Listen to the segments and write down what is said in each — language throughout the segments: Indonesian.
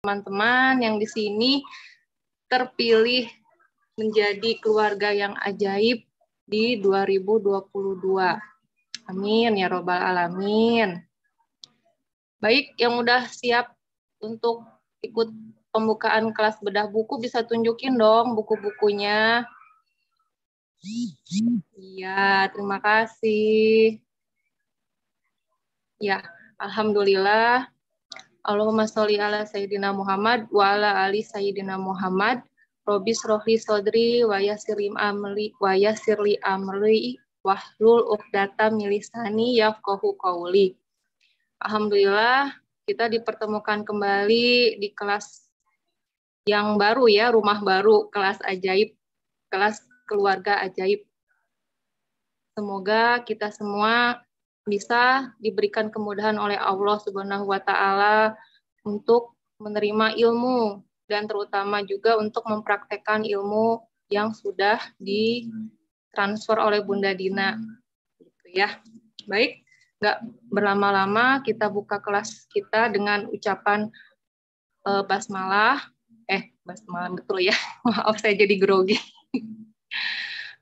teman-teman yang di sini terpilih menjadi keluarga yang ajaib di 2022. Amin ya robbal alamin. Baik, yang udah siap untuk ikut pembukaan kelas bedah buku bisa tunjukin dong buku-bukunya. Iya, terima kasih. Ya, alhamdulillah. Allahumma sholli ala sayyidina Muhammad wa ala ali sayyidina Muhammad. Robis rohli sodri wa yassirli amri wahlul uqdatam min lisani yafqahu qawli. Alhamdulillah kita dipertemukan kembali di kelas yang baru ya, rumah baru, kelas ajaib, kelas keluarga ajaib. Semoga kita semua bisa diberikan kemudahan oleh Allah Subhanahu wa taala untuk menerima ilmu dan terutama juga untuk mempraktekkan ilmu yang sudah ditransfer oleh Bunda Dina. Gitu ya. Baik, nggak berlama-lama kita buka kelas kita dengan ucapan basmalah. Basmalah betul ya. Maaf saya jadi grogi.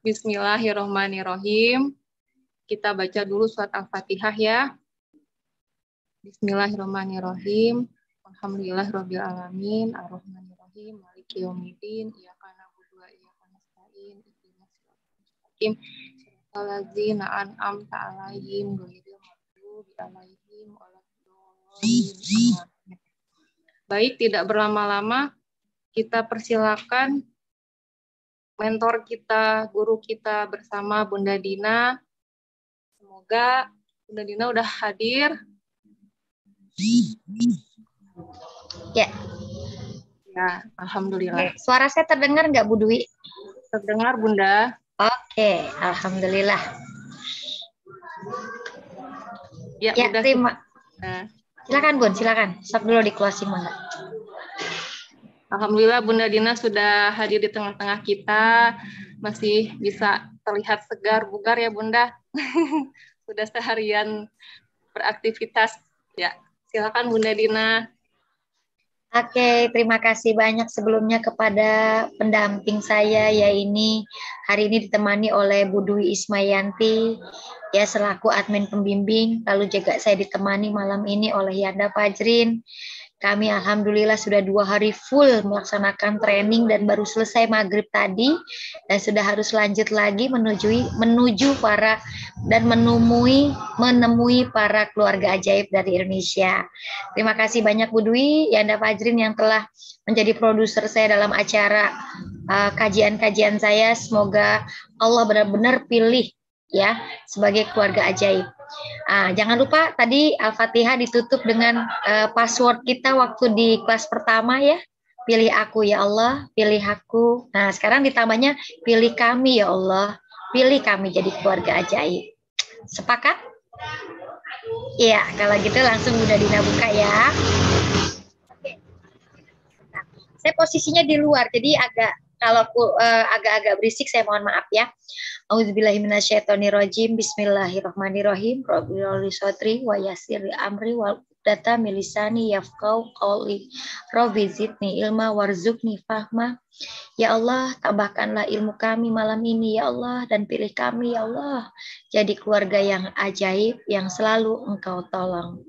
Bismillahirrahmanirrahim. Kita baca dulu surat Al-Fatihah ya. Bismillahirrahmanirrahim. Alhamdulillahirabbil alamin, arrahmanirrahim, maliki yaumiddin, iyyaka na'budu wa iyyaka nasta'in, ihdinas siratal mustaqim, siratal ladzina an'amta 'alaihim ghairil maghdubi 'alaihim waladdallin. Baik, tidak berlama-lama kita persilakan mentor kita, guru kita bersama Bunda Dina. Semoga Bunda Dina udah hadir. Ya. Ya, alhamdulillah. Oke. Suara saya terdengar nggak, Bu Dwi? Terdengar, Bunda. Oke, alhamdulillah. Ya, ya terima. Silakan, Bun, silakan. Stop dulu di closing, Bunda. Alhamdulillah Bunda Dina sudah hadir di tengah-tengah kita. Masih bisa terlihat segar, bugar ya, Bunda. Sudah seharian beraktivitas. Ya, silakan Bunda Dina. Oke, terima kasih banyak sebelumnya kepada pendamping saya, hari ini ditemani oleh Bu Dwi Ismayanti, ya selaku admin pembimbing, lalu juga saya ditemani malam ini oleh Yanda Fajrin. Kami alhamdulillah sudah 2 hari full melaksanakan training dan baru selesai maghrib tadi dan sudah harus lanjut lagi menuju para dan menemui para keluarga ajaib dari Indonesia. Terima kasih banyak Bu Dwi, Yanda Fajrin yang telah menjadi produser saya dalam acara kajian-kajian saya. Semoga Allah benar-benar pilih ya sebagai keluarga ajaib. Jangan lupa tadi Al-Fatihah ditutup dengan password kita waktu di kelas pertama ya. Pilih aku ya Allah, pilih aku. Nah, sekarang ditambahnya pilih kami ya Allah, pilih kami jadi keluarga ajaib. Sepakat? Iya, kalau gitu langsung Bunda Dina buka ya. Oke. Nah, saya posisinya di luar, jadi agak-agak berisik, saya mohon maaf ya. Auzubillahiminasyaitonirrajim. Bismillahirrahmanirrahim. Rabbil sotri wa yassirli amri wal data milisani yafqau qawli. Rabbi zidni ilma warzuqni fahma. Ya Allah, tambahkanlah ilmu kami malam ini ya Allah, dan pilih kami ya Allah jadi keluarga yang ajaib yang selalu Engkau tolong.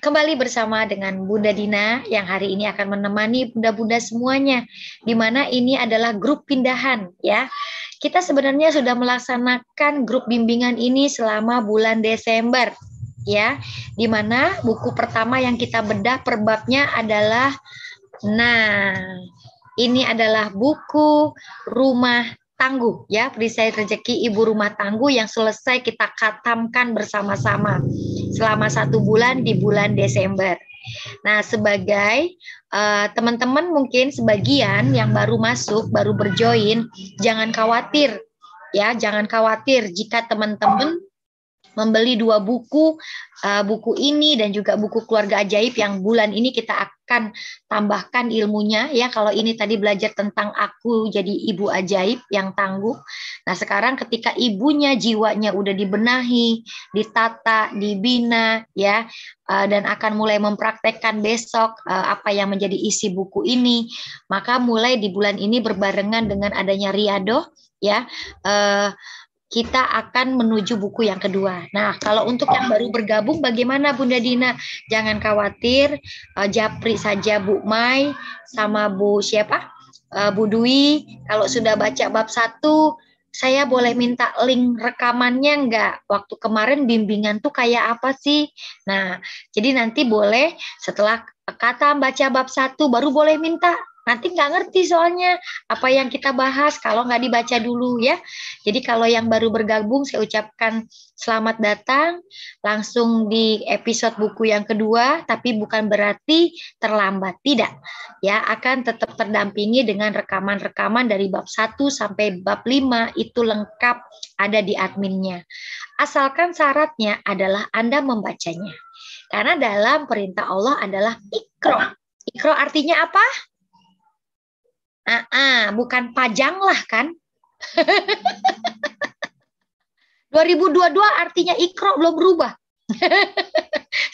Kembali bersama dengan Bunda Dina yang hari ini akan menemani bunda-bunda semuanya, di mana ini adalah grup pindahan ya. Kita sebenarnya sudah melaksanakan grup bimbingan ini selama bulan Desember ya, di mana buku pertama yang kita bedah per babnya adalah ini adalah buku Rumah Tangguh ya, Perisai Rezeki Ibu Rumah Tangguh yang selesai kita khatamkan bersama-sama selama 1 bulan di bulan Desember. Nah, sebagai teman-teman mungkin sebagian yang baru masuk, baru berjoin, jangan khawatir ya, jangan khawatir jika teman-teman membeli 2 buku, buku ini dan juga buku Keluarga Ajaib yang bulan ini kita akan tambahkan ilmunya ya. Kalau ini tadi belajar tentang aku jadi ibu ajaib yang tangguh. Nah, sekarang ketika ibunya jiwanya udah dibenahi, ditata, dibina ya, dan akan mulai mempraktekkan besok apa yang menjadi isi buku ini, maka mulai di bulan ini berbarengan dengan adanya riadoh ya, kita akan menuju buku yang kedua. Nah, kalau untuk yang baru bergabung bagaimana Bunda Dina? Jangan khawatir, japri saja Bu Mai sama Bu siapa? Bu Dwi, kalau sudah baca bab 1, saya boleh minta link rekamannya enggak? Waktu kemarin bimbingan tuh kayak apa sih? Nah, jadi nanti boleh setelah kata baca bab 1 baru boleh minta. Nanti nggak ngerti soalnya apa yang kita bahas kalau nggak dibaca dulu ya. Jadi kalau yang baru bergabung saya ucapkan selamat datang langsung di episode buku yang kedua, tapi bukan berarti terlambat, tidak. Ya, akan tetap terdampingi dengan rekaman-rekaman dari bab 1 sampai bab 5 itu lengkap ada di adminnya. Asalkan syaratnya adalah Anda membacanya. Karena dalam perintah Allah adalah Iqra. Iqra artinya apa? Bukan pajang lah kan. 2022 artinya Iqra belum berubah.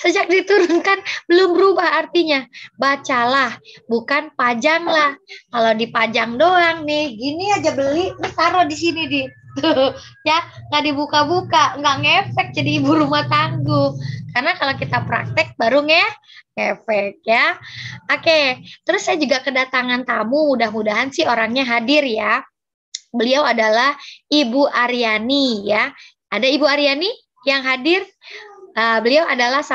Sejak diturunkan belum berubah artinya. Bacalah, bukan pajanglah. Kalau dipajang doang nih, gini aja beli, taruh di sini di. Ya, nggak dibuka-buka, nggak ngefek jadi ibu rumah tangguh. Karena kalau kita praktek baru ngefek ya. Oke, terus saya juga kedatangan tamu, mudah-mudahan sih orangnya hadir ya. Beliau adalah Ibu Aryani ya. Ada Ibu Aryani yang hadir? Beliau adalah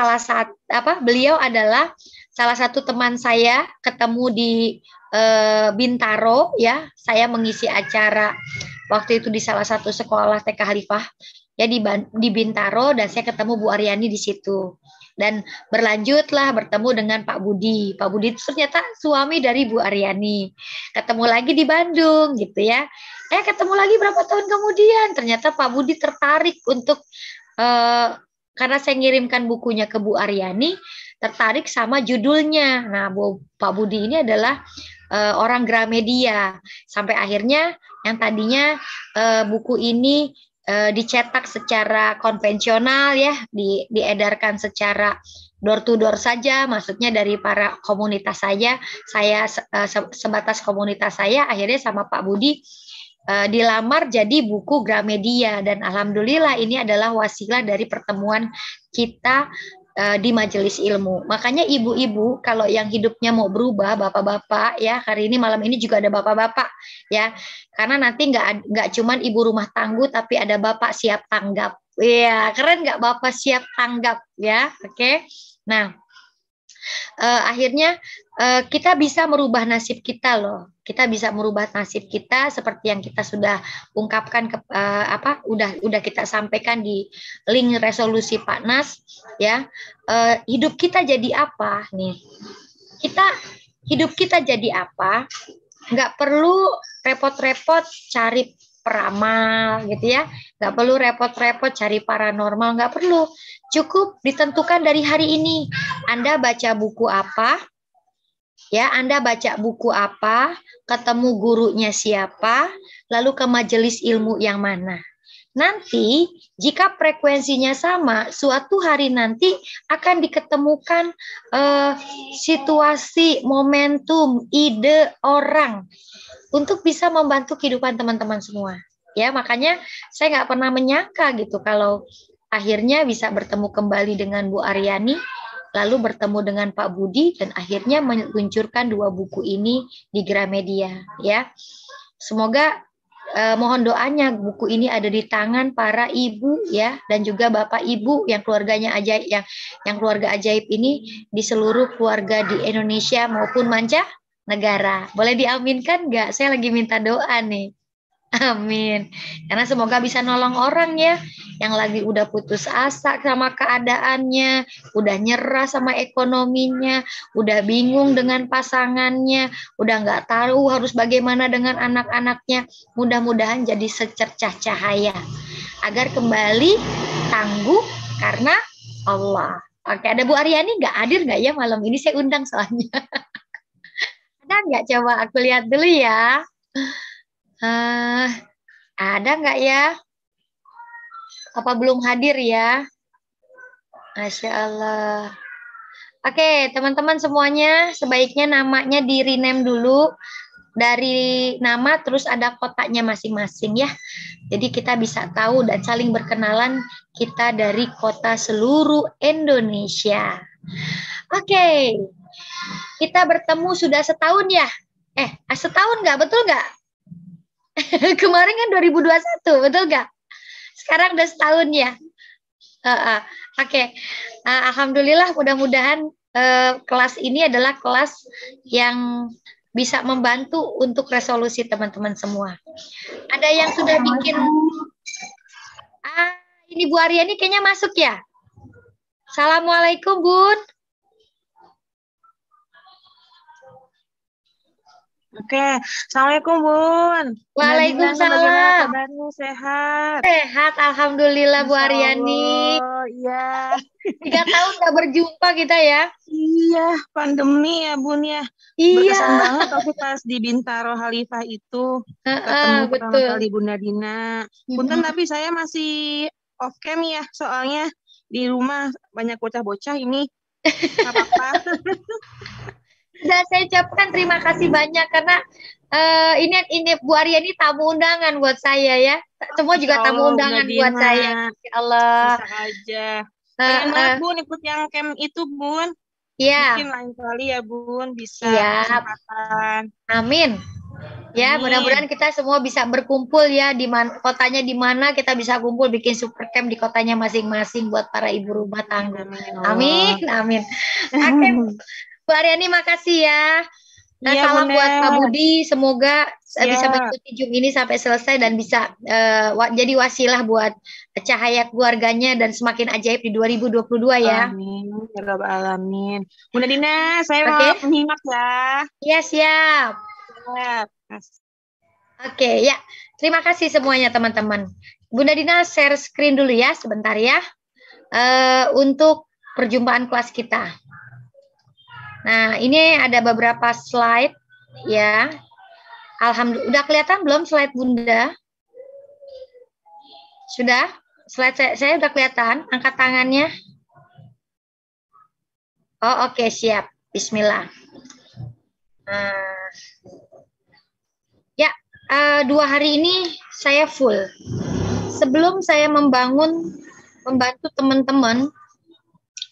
salah satu teman saya, ketemu di Bintaro ya. Saya mengisi acara waktu itu di salah satu sekolah TK Khalifah ya di Bintaro, dan saya ketemu Bu Aryani di situ. Dan berlanjutlah bertemu dengan Pak Budi. Pak Budi itu ternyata suami dari Bu Aryani. Ketemu lagi di Bandung gitu ya. Ketemu lagi berapa tahun kemudian ternyata Pak Budi tertarik untuk karena saya ngirimkan bukunya ke Bu Aryani, tertarik sama judulnya. Nah, Pak Budi ini adalah orang Gramedia. Sampai akhirnya yang tadinya buku ini dicetak secara konvensional ya, diedarkan secara door to door saja, maksudnya dari para komunitas saya sebatas komunitas saya, akhirnya sama Pak Budi dilamar jadi buku Gramedia, dan alhamdulillah ini adalah wasilah dari pertemuan kita di majelis ilmu. Makanya ibu-ibu kalau yang hidupnya mau berubah, bapak-bapak ya, hari ini malam ini juga ada bapak-bapak ya, karena nanti nggak cuman ibu rumah tangguh tapi ada bapak siap tanggap. Ya, keren nggak bapak siap tanggap ya. Oke. Nah, akhirnya kita bisa merubah nasib kita loh. Kita bisa merubah nasib kita seperti yang kita sudah ungkapkan udah kita sampaikan di link resolusi Pak Nas ya. Hidup kita jadi apa nih? Hidup kita jadi apa? Nggak perlu repot-repot cari peramal gitu ya. Nggak perlu repot-repot cari paranormal, nggak perlu. Cukup ditentukan dari hari ini. Anda baca buku apa? Ya, Anda baca buku apa, ketemu gurunya siapa, lalu ke majelis ilmu yang mana. Nanti, jika frekuensinya sama, suatu hari nanti akan diketemukan situasi, momentum, ide orang untuk bisa membantu kehidupan teman-teman semua. Ya, makanya saya nggak pernah menyangka gitu kalau akhirnya bisa bertemu kembali dengan Bu Aryani, lalu bertemu dengan Pak Budi, dan akhirnya meluncurkan 2 buku ini di Gramedia ya. Semoga mohon doanya buku ini ada di tangan para ibu ya, dan juga bapak ibu yang keluarganya ajaib, yang keluarga ajaib ini di seluruh keluarga di Indonesia maupun mancanegara. Boleh diaminkan nggak? Saya lagi minta doa nih. Amin. Karena semoga bisa nolong orang ya, yang lagi udah putus asa sama keadaannya, udah nyerah sama ekonominya, udah bingung dengan pasangannya, udah nggak tahu harus bagaimana dengan anak-anaknya. Mudah-mudahan jadi secercah cahaya agar kembali tangguh karena Allah. Oke, ada Bu Aryani nggak hadir nggak ya malam ini? Saya undang soalnya. Ada nggak? Coba aku lihat dulu ya. Ada nggak ya? Apa belum hadir ya? Masya Allah. Oke, teman-teman semuanya, sebaiknya namanya di rename dulu. Dari nama terus ada kotaknya masing-masing ya. Jadi kita bisa tahu dan saling berkenalan kita dari kota seluruh Indonesia. Oke, kita bertemu sudah setahun ya? Setahun nggak? Betul nggak? Kemarin kan 2021, betul nggak? Sekarang udah setahun ya? Oke. Alhamdulillah, mudah-mudahan kelas ini adalah kelas yang bisa membantu untuk resolusi teman-teman semua. Ada yang sudah bikin? Ini Bu Aryani kayaknya masuk ya? Assalamualaikum, Bun. Oke, Assalamualaikum Bun. Waalaikumsalam. Bagaimana kabarnya? Sehat? Sehat, Alhamdulillah Bu Aryani. Iya. 3 tahun gak berjumpa kita ya. Iya, pandemi ya Bun ya. Iya. Berkesan banget waktu pas di Bintaro Khalifah itu. Ketemu pertama kali Bunda Dina. Punten tapi saya masih off cam ya, soalnya di rumah banyak bocah-bocah ini. Gak apa-apa. Sudah saya ucapkan terima kasih banyak karena ini Bu Aryani tamu undangan buat saya ya. Semua juga tamu undangan buat saya. Ya Allah. Bisa aja. Pengen banget Bun ikut yang camp itu Bun. Iya. Mungkin lain kali ya Bun bisa kesempatan. Amin. Ya, mudah-mudahan kita semua bisa berkumpul ya di kotanya di mana kita bisa kumpul bikin super camp di kotanya masing-masing buat para ibu rumah tangga. Amin. Amin. Oke. Bu Aryani makasih ya. Salam buat Pak Budi. Semoga bisa mengikuti Zoom ini sampai selesai dan bisa jadi wasilah buat cahaya keluarganya dan semakin ajaib di 2022 ya. Amin. Ya Rabbal Alamin. Bunda Dina, saya mau menyimak ya. Iya, siap. Oke, ya. Terima kasih semuanya teman-teman. Bunda Dina share screen dulu ya sebentar ya. Untuk perjumpaan kelas kita. Nah, ini ada beberapa slide ya. Alhamdulillah, udah kelihatan belum slide Bunda? Sudah? Slide saya udah kelihatan, angkat tangannya. Oh, oke, siap. Bismillah. Ya, 2 hari ini saya full. Sebelum saya membantu teman-teman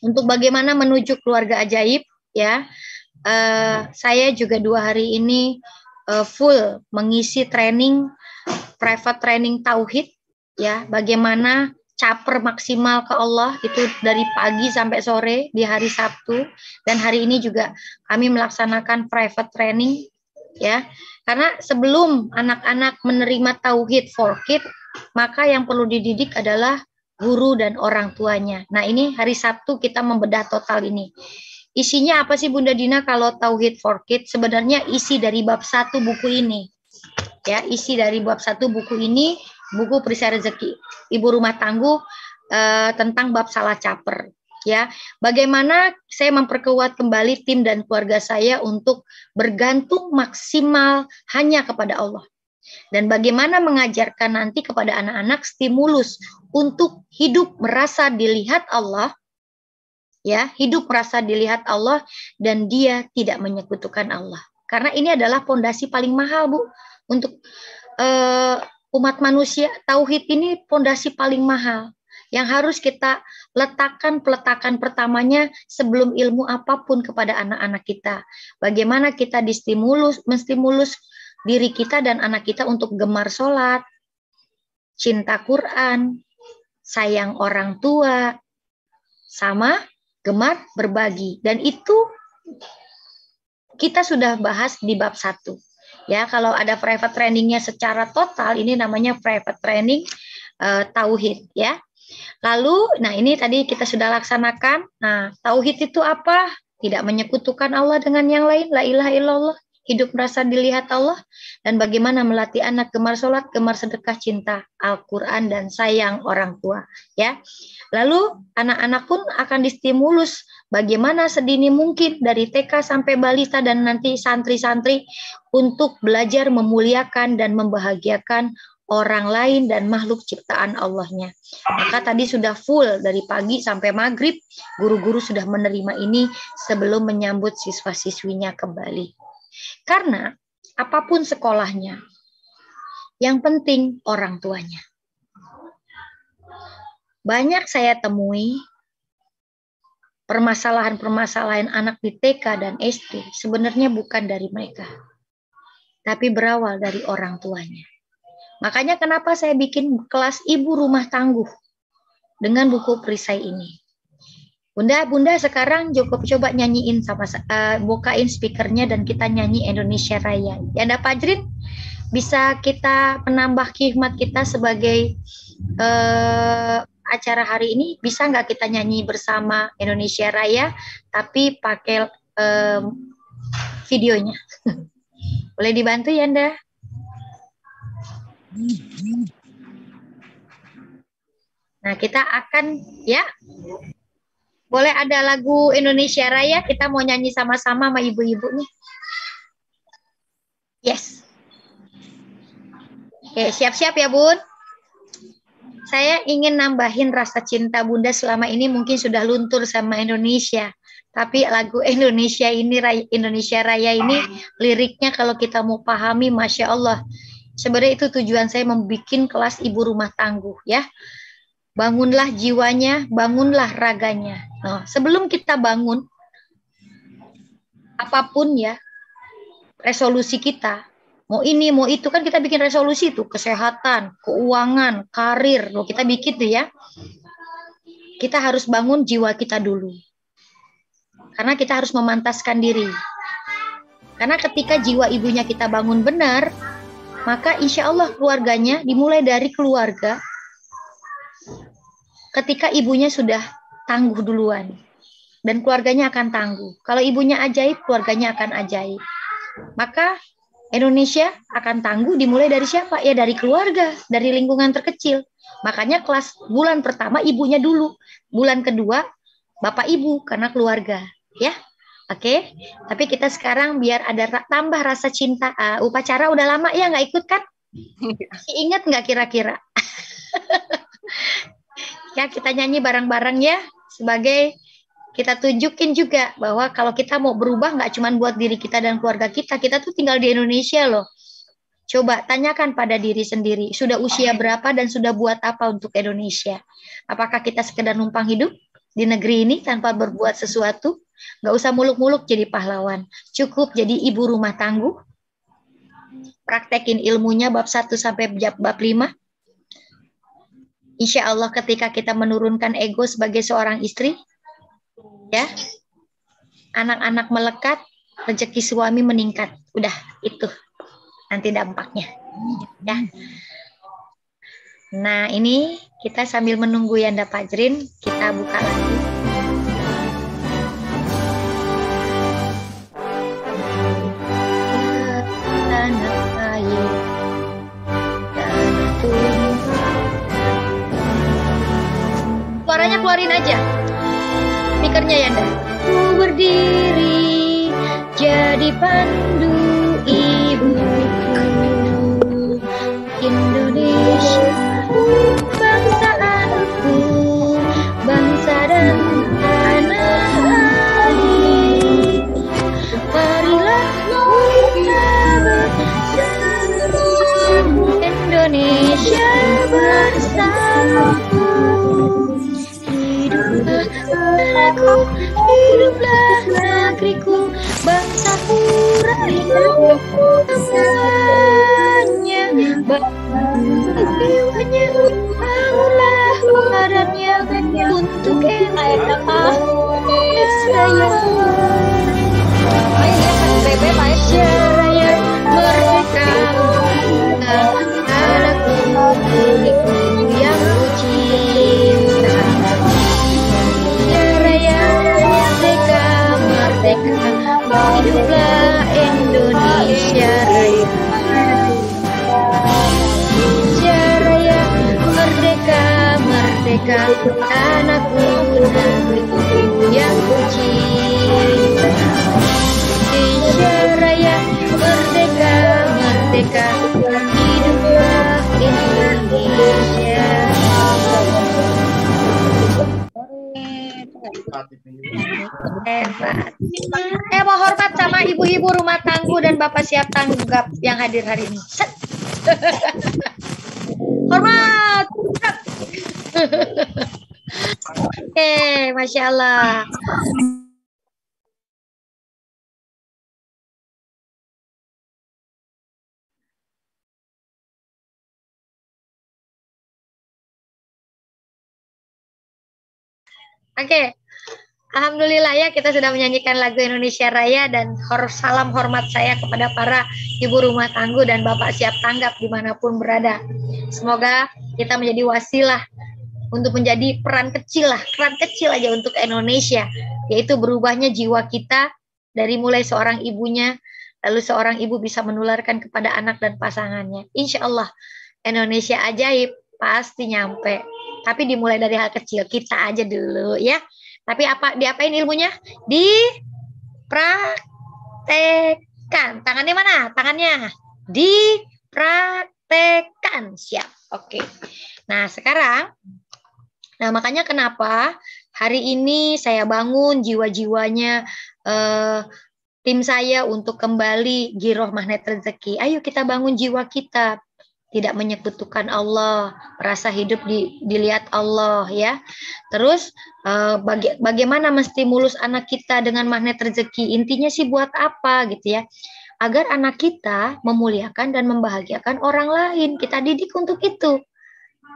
untuk bagaimana menuju keluarga ajaib, ya, saya juga 2 hari ini full mengisi private training tauhid, ya, bagaimana caper maksimal ke Allah itu dari pagi sampai sore di hari Sabtu, dan hari ini juga kami melaksanakan private training, ya, karena sebelum anak-anak menerima tauhid for kids, maka yang perlu dididik adalah guru dan orang tuanya. Nah, ini hari Sabtu kita membedah total ini. Isinya apa sih Bunda Dina kalau Tauhid for Kids? Sebenarnya isi dari bab 1 buku ini. Ya, isi dari bab 1 buku ini, buku Perisai Rezeki Ibu Rumah Tangguh tentang bab salah caper. Ya, bagaimana saya memperkuat kembali tim dan keluarga saya untuk bergantung maksimal hanya kepada Allah. Dan bagaimana mengajarkan nanti kepada anak-anak stimulus untuk hidup merasa dilihat Allah. Ya, hidup merasa dilihat Allah dan dia tidak menyekutukan Allah. Karena ini adalah pondasi paling mahal, Bu, untuk umat manusia. Tauhid ini pondasi paling mahal yang harus kita letakkan peletakan pertamanya sebelum ilmu apapun kepada anak-anak kita. Bagaimana kita menstimulus diri kita dan anak kita untuk gemar sholat, cinta Quran, sayang orang tua, sama gemar berbagi. Dan itu kita sudah bahas di bab 1. Ya, kalau ada private trainingnya secara total, ini namanya private training tauhid, ya. Lalu, nah ini tadi kita sudah laksanakan. Nah, tauhid itu apa? Tidak menyekutukan Allah dengan yang lain, la ilaha illallah. hidup merasa dilihat Allah, dan bagaimana melatih anak gemar sholat, gemar sedekah, cinta Al-Quran, dan sayang orang tua. Ya, lalu anak-anak pun akan distimulus bagaimana sedini mungkin dari TK sampai balita dan nanti santri-santri untuk belajar memuliakan dan membahagiakan orang lain dan makhluk ciptaan Allahnya. Maka tadi sudah full dari pagi sampai maghrib, guru-guru sudah menerima ini sebelum menyambut siswa-siswinya kembali. Karena apapun sekolahnya, yang penting orang tuanya. Banyak saya temui permasalahan-permasalahan anak di TK dan SD sebenarnya bukan dari mereka, tapi berawal dari orang tuanya. Makanya kenapa saya bikin kelas ibu rumah tangguh dengan buku perisai ini. Bunda sekarang cukup coba nyanyiin sama bukain speakernya dan kita nyanyi Indonesia Raya. Ya, Anda Fajrin bisa kita menambah khidmat kita sebagai acara hari ini, bisa nggak kita nyanyi bersama Indonesia Raya tapi pakai videonya? Boleh dibantu ya Anda? Nah, kita akan ya. Boleh ada lagu Indonesia Raya, kita mau nyanyi sama-sama sama ibu-ibu nih. Yes. Oke, siap-siap ya Bun. Saya ingin nambahin rasa cinta Bunda selama ini mungkin sudah luntur sama Indonesia. Tapi lagu Indonesia Raya ini liriknya kalau kita mau pahami, Masya Allah. Sebenarnya itu tujuan saya membuat kelas ibu rumah tangguh ya. Bangunlah jiwanya, bangunlah raganya. Nah, sebelum kita bangun, apapun ya, resolusi kita, mau ini, mau itu, kan kita bikin resolusi itu, kesehatan, keuangan, karir, loh kita bikin tuh ya. Kita harus bangun jiwa kita dulu. Karena kita harus memantaskan diri. Karena ketika jiwa ibunya kita bangun benar, maka insya Allah keluarganya dimulai dari keluarga. Ketika ibunya sudah tangguh duluan, dan keluarganya akan tangguh. Kalau ibunya ajaib, keluarganya akan ajaib. Maka Indonesia akan tangguh dimulai dari siapa? Ya dari keluarga, dari lingkungan terkecil. Makanya kelas bulan pertama ibunya dulu, bulan kedua bapak ibu karena keluarga, ya. Oke. Tapi kita sekarang biar ada tambah rasa cinta. Upacara udah lama ya nggak ikut kan? Masih ingat nggak kira-kira? Ya, kita nyanyi bareng-bareng ya, sebagai kita tunjukin juga bahwa kalau kita mau berubah nggak cuma buat diri kita dan keluarga kita tuh tinggal di Indonesia loh. Coba tanyakan pada diri sendiri, sudah usia berapa dan sudah buat apa untuk Indonesia? Apakah kita sekedar numpang hidup di negeri ini tanpa berbuat sesuatu? Nggak usah muluk-muluk jadi pahlawan, cukup jadi ibu rumah tangguh, praktekin ilmunya bab 1 sampai bab 5. Insya Allah ketika kita menurunkan ego sebagai seorang istri, ya, anak-anak melekat, rezeki suami meningkat. Udah, itu nanti dampaknya. Ya. Nah, ini kita sambil menunggu Yanda Fajrin, kita buka lagi. Suaranya keluarin aja. Speakernya Yanda. Ku berdiri jadi pandu ibuku, Indonesia bangsaanku, bangsa dan tanah air. Marilah kita bersatu, Indonesia bersatu. Hiduplah hiduplah negeriku, bangsaku rakyatku semuanya. Jiwanya bangunlah badannya untuk Indonesia Raya merdeka. Anakku milikku yang kucinta. Merdeka, hiduplah Indonesia. merdeka, tanahku negeriku yang suci. Indonesia Raya merdeka, merdeka, hiduplah Indonesia. Hebat. Mau hormat sama ibu-ibu rumah tangga dan bapak siap tanggap yang hadir hari ini. Hormat. Oke, Masya Allah. Oke. Alhamdulillah ya, kita sudah menyanyikan lagu Indonesia Raya dan salam hormat saya kepada para ibu rumah tangga dan bapak siap tanggap dimanapun berada. Semoga kita menjadi wasilah untuk menjadi peran kecil aja untuk Indonesia, yaitu berubahnya jiwa kita dari mulai seorang ibunya, lalu seorang ibu bisa menularkan kepada anak dan pasangannya. Insya Allah Indonesia ajaib pasti nyampe, tapi dimulai dari hal kecil kita aja dulu ya. Tapi diapain ilmunya? Dipraktekkan. Tangannya mana? Tangannya. Dipraktekkan. Siap. Oke. Nah, sekarang, makanya kenapa hari ini saya bangun jiwa-jiwanya tim saya untuk kembali giroh magnet rezeki. Ayo kita bangun jiwa kita. Tidak menyekutukan Allah, merasa hidup dilihat Allah ya. Terus bagaimana menstimulus anak kita dengan magnet rezeki? Intinya sih buat apa gitu ya? Agar anak kita memuliakan dan membahagiakan orang lain. Kita didik untuk itu.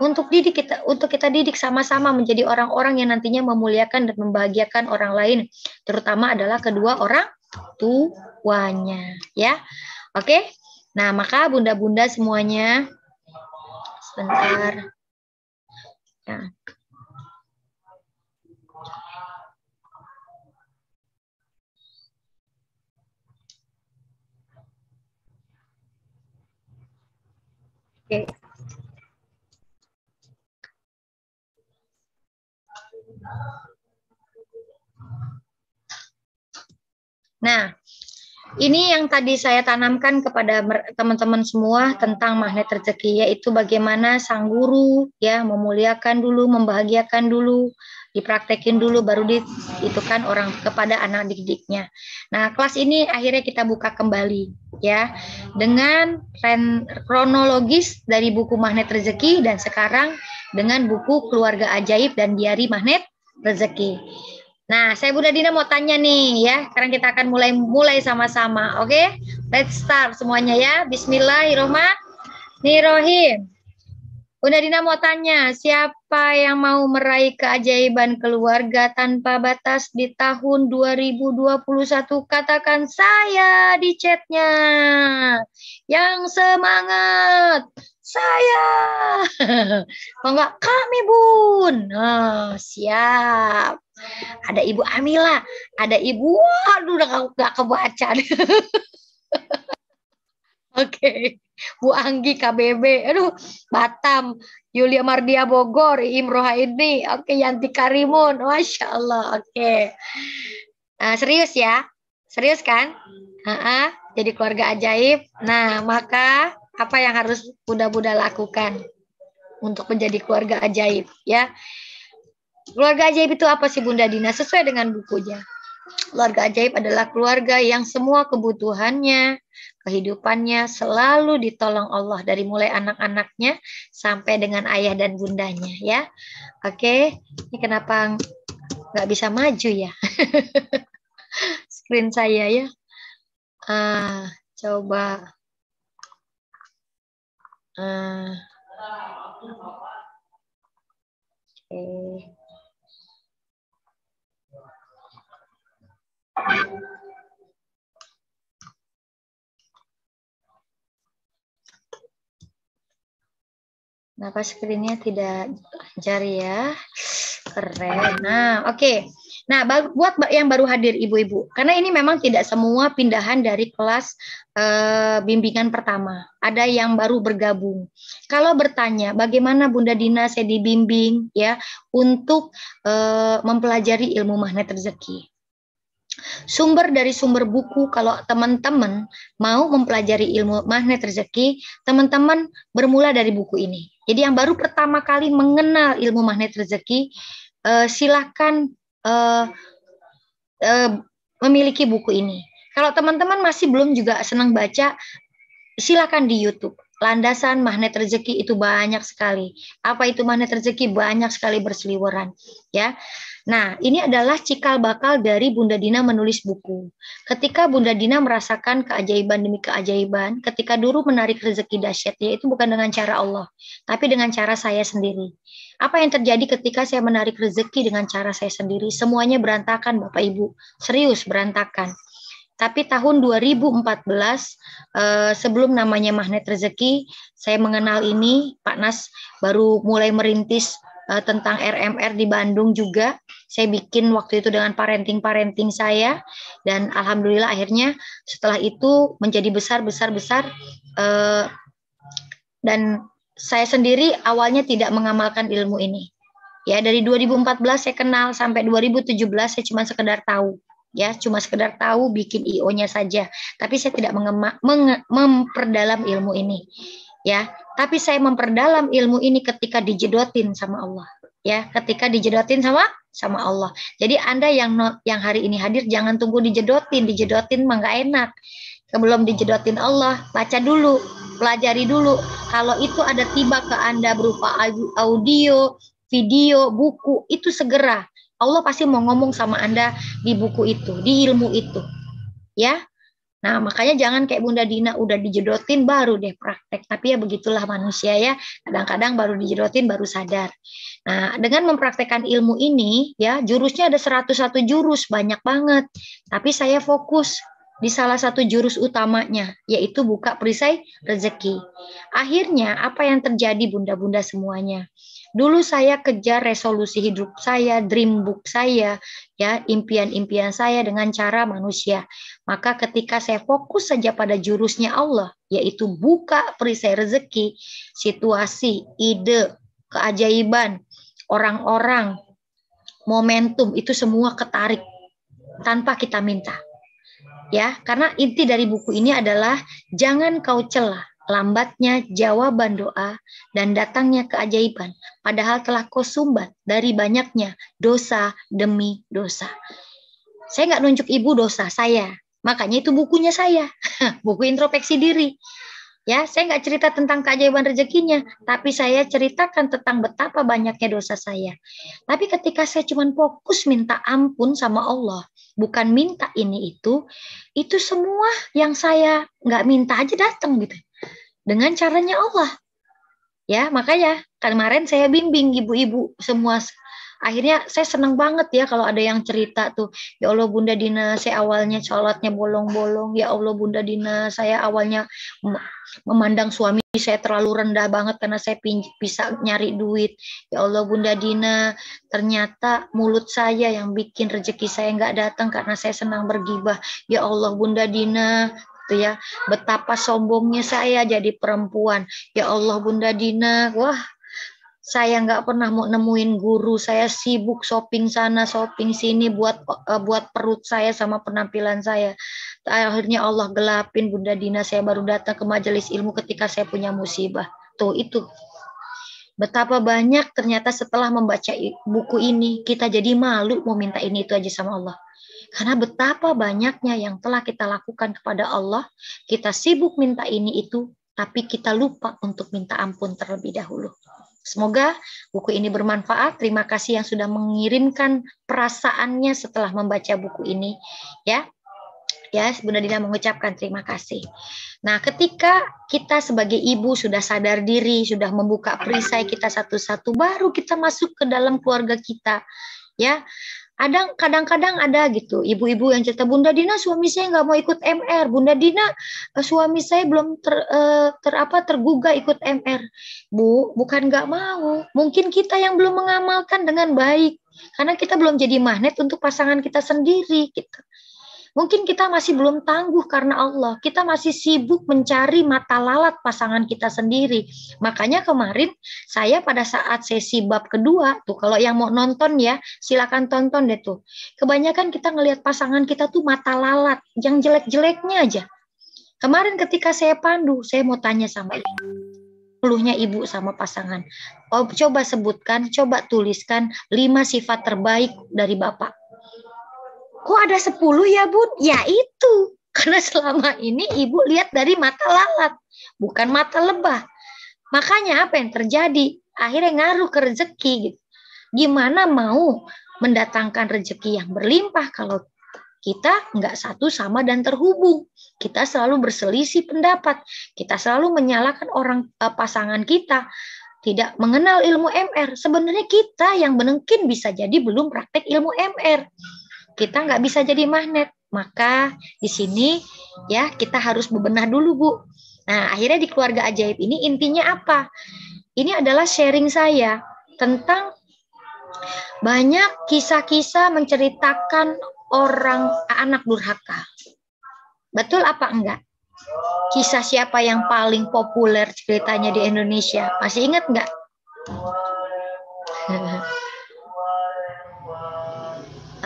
Untuk kita didik sama-sama menjadi orang-orang yang nantinya memuliakan dan membahagiakan orang lain, terutama adalah kedua orang tuanya ya. Oke? Nah, maka bunda-bunda semuanya, sebentar. Ya. Oke. Nah, ini yang tadi saya tanamkan kepada teman-teman semua tentang magnet rezeki, yaitu bagaimana sang guru ya memuliakan dulu, membahagiakan dulu, dipraktekin dulu, baru diitukan orang kepada anak didiknya. Nah, kelas ini akhirnya kita buka kembali ya dengan kronologis dari buku Magnet Rezeki dan sekarang dengan buku Keluarga Ajaib dan Diari Magnet Rezeki. Nah, saya Bunda Dina mau tanya nih ya. Sekarang kita akan mulai sama-sama. Oke? Let's start semuanya ya. Bismillahirrahmanirrahim. Bunda Dina mau tanya, siapa yang mau meraih keajaiban keluarga tanpa batas di tahun 2021? Katakan saya di chatnya. Yang semangat. Saya. Kalau enggak kami, Bun. Oh, siap. Ada Ibu Amila, ada Ibu, waduh udah gak kebaca. Oke. Bu Anggi KBB, aduh Batam, Yulia Mardia Bogor, Imroha ini, oke Yanti Karimun, Masya Allah, oke. Serius ya, serius kan? Jadi keluarga ajaib. Nah, maka apa yang harus Bunda-Bunda lakukan untuk menjadi keluarga ajaib ya? Keluarga ajaib itu apa sih Bunda Dina? Sesuai dengan bukunya. Keluarga ajaib adalah keluarga yang semua kebutuhannya, kehidupannya selalu ditolong Allah dari mulai anak-anaknya sampai dengan ayah dan bundanya ya. Oke, ini kenapa nggak bisa maju ya? Screen saya ya. Coba. Oke. Kenapa screen-nya tidak lancar ya? Keren. Nah, oke. Nah, buat yang baru hadir ibu-ibu, karena ini memang tidak semua pindahan dari kelas bimbingan pertama. Ada yang baru bergabung. Kalau bertanya, bagaimana Bunda Dina saya dibimbing ya untuk mempelajari ilmu magnet rezeki. Sumber dari sumber buku, kalau teman-teman mau mempelajari ilmu magnet rezeki, teman-teman bermula dari buku ini. Jadi yang baru pertama kali mengenal ilmu magnet rezeki, silakan memiliki buku ini. Kalau teman-teman masih belum juga senang baca, silakan di YouTube. Landasan magnet rezeki itu banyak sekali. Apa itu magnet rezeki? Banyak sekali berseliweran, ya. Nah, ini adalah cikal bakal dari Bunda Dina menulis buku. Ketika Bunda Dina merasakan keajaiban demi keajaiban, ketika dulu menarik rezeki dahsyatnya itu bukan dengan cara Allah, tapi dengan cara saya sendiri. Apa yang terjadi ketika saya menarik rezeki dengan cara saya sendiri? Semuanya berantakan, Bapak Ibu. Serius berantakan. Tapi tahun 2014, sebelum namanya magnet rezeki, saya mengenal ini, Pak Nas baru mulai merintis tentang RMR di Bandung juga. Saya bikin waktu itu dengan parenting saya, dan alhamdulillah akhirnya setelah itu menjadi besar, dan saya sendiri awalnya tidak mengamalkan ilmu ini. Ya, dari 2014 saya kenal sampai 2017 saya cuma sekedar tahu. Ya, cuma sekedar tahu, bikin IO-nya saja. Tapi saya tidak memperdalam ilmu ini. Ya, tapi saya memperdalam ilmu ini ketika dijedotin sama Allah. Ya, ketika dijedotin sama Allah. Jadi Anda yang hari ini hadir jangan tunggu dijedotin mah nggak enak. Sebelum dijedotin Allah, baca dulu, pelajari dulu. Kalau itu ada tiba ke Anda berupa audio, video, buku, itu segera. Allah pasti mau ngomong sama Anda di buku itu, di ilmu itu. Ya. Nah, makanya jangan kayak Bunda Dina udah dijedotin baru deh praktek. Tapi ya begitulah manusia ya. Kadang-kadang baru dijedotin baru sadar. Nah, dengan mempraktekkan ilmu ini ya, jurusnya ada 101 jurus, banyak banget. Tapi saya fokus di salah satu jurus utamanya, yaitu buka perisai rezeki. Akhirnya apa yang terjadi Bunda-bunda semuanya? Dulu saya kejar resolusi hidup saya, dream book saya, ya, impian-impian saya dengan cara manusia. Maka ketika saya fokus saja pada jurusnya Allah, yaitu buka perisai rezeki, situasi, ide, keajaiban, orang-orang, momentum, itu semua ketarik tanpa kita minta. Ya, karena inti dari buku ini adalah jangan kau celah lambatnya jawaban doa dan datangnya keajaiban, padahal telah kau sumbat dari banyaknya dosa demi dosa. Saya nggak nunjuk ibu dosa saya, makanya itu bukunya saya, buku introspeksi diri. Ya, saya nggak cerita tentang keajaiban rezekinya, tapi saya ceritakan tentang betapa banyaknya dosa saya. Tapi ketika saya cuma fokus minta ampun sama Allah, bukan minta ini itu semua yang saya nggak minta aja datang gitu. Dengan caranya Allah. Ya, makanya kemarin saya bimbing ibu-ibu semua. Akhirnya saya senang banget ya kalau ada yang cerita tuh, ya Allah Bunda Dina, saya awalnya sholatnya bolong-bolong. Ya Allah Bunda Dina, saya awalnya memandang suami saya terlalu rendah banget karena saya bisa nyari duit. Ya Allah Bunda Dina, ternyata mulut saya yang bikin rezeki saya nggak datang karena saya senang bergibah. Ya Allah Bunda Dina, ya, betapa sombongnya saya jadi perempuan. Ya Allah Bunda Dina, wah, saya nggak pernah mau nemuin guru, saya sibuk shopping sana shopping sini buat perut saya sama penampilan saya. Akhirnya Allah gelapin Bunda Dina, saya baru datang ke majelis ilmu ketika saya punya musibah. Tuh itu betapa banyak ternyata setelah membaca buku ini kita jadi malu mau minta ini itu aja sama Allah. Karena betapa banyaknya yang telah kita lakukan kepada Allah, kita sibuk minta ini itu, tapi kita lupa untuk minta ampun terlebih dahulu. Semoga buku ini bermanfaat. Terima kasih yang sudah mengirimkan perasaannya setelah membaca buku ini. Ya, Bunda Dina mengucapkan terima kasih. Nah, ketika kita sebagai ibu sudah sadar diri, sudah membuka perisai kita satu-satu, baru kita masuk ke dalam keluarga kita. Ya, kadang-kadang ada gitu ibu-ibu yang cerita, Bunda Dina suami saya nggak mau ikut MR, Bunda Dina suami saya belum tergugah ikut MR. Bu, bukan nggak mau, mungkin kita yang belum mengamalkan dengan baik. Karena kita belum jadi magnet untuk pasangan kita sendiri gitu. Mungkin kita masih belum tangguh karena Allah. Kita masih sibuk mencari mata lalat pasangan kita sendiri. Makanya kemarin saya pada saat sesi bab kedua, tuh kalau yang mau nonton ya, silakan tonton deh tuh. Kebanyakan kita ngelihat pasangan kita tuh mata lalat, yang jelek-jeleknya aja. Kemarin ketika saya pandu, saya mau tanya sama ibu. Keluhnya ibu sama pasangan. Oh, coba sebutkan, coba tuliskan 5 sifat terbaik dari Bapak. Kok ada 10 ya Bun? Ya itu. Karena selama ini ibu lihat dari mata lalat, bukan mata lebah. Makanya apa yang terjadi? Akhirnya ngaruh ke rezeki gitu. Gimana mau mendatangkan rezeki yang berlimpah kalau kita nggak satu sama dan terhubung. Kita selalu berselisih pendapat. Kita selalu menyalahkan pasangan kita. Tidak mengenal ilmu MR. Sebenarnya kita yang mungkin bisa jadi belum praktek ilmu MR. Kita nggak bisa jadi magnet. Maka di sini ya kita harus bebenah dulu Bu. Nah akhirnya di keluarga ajaib ini intinya apa? Ini adalah sharing saya tentang banyak kisah-kisah menceritakan orang anak durhaka. Betul apa enggak? Kisah siapa yang paling populer ceritanya di Indonesia? Masih ingat enggak?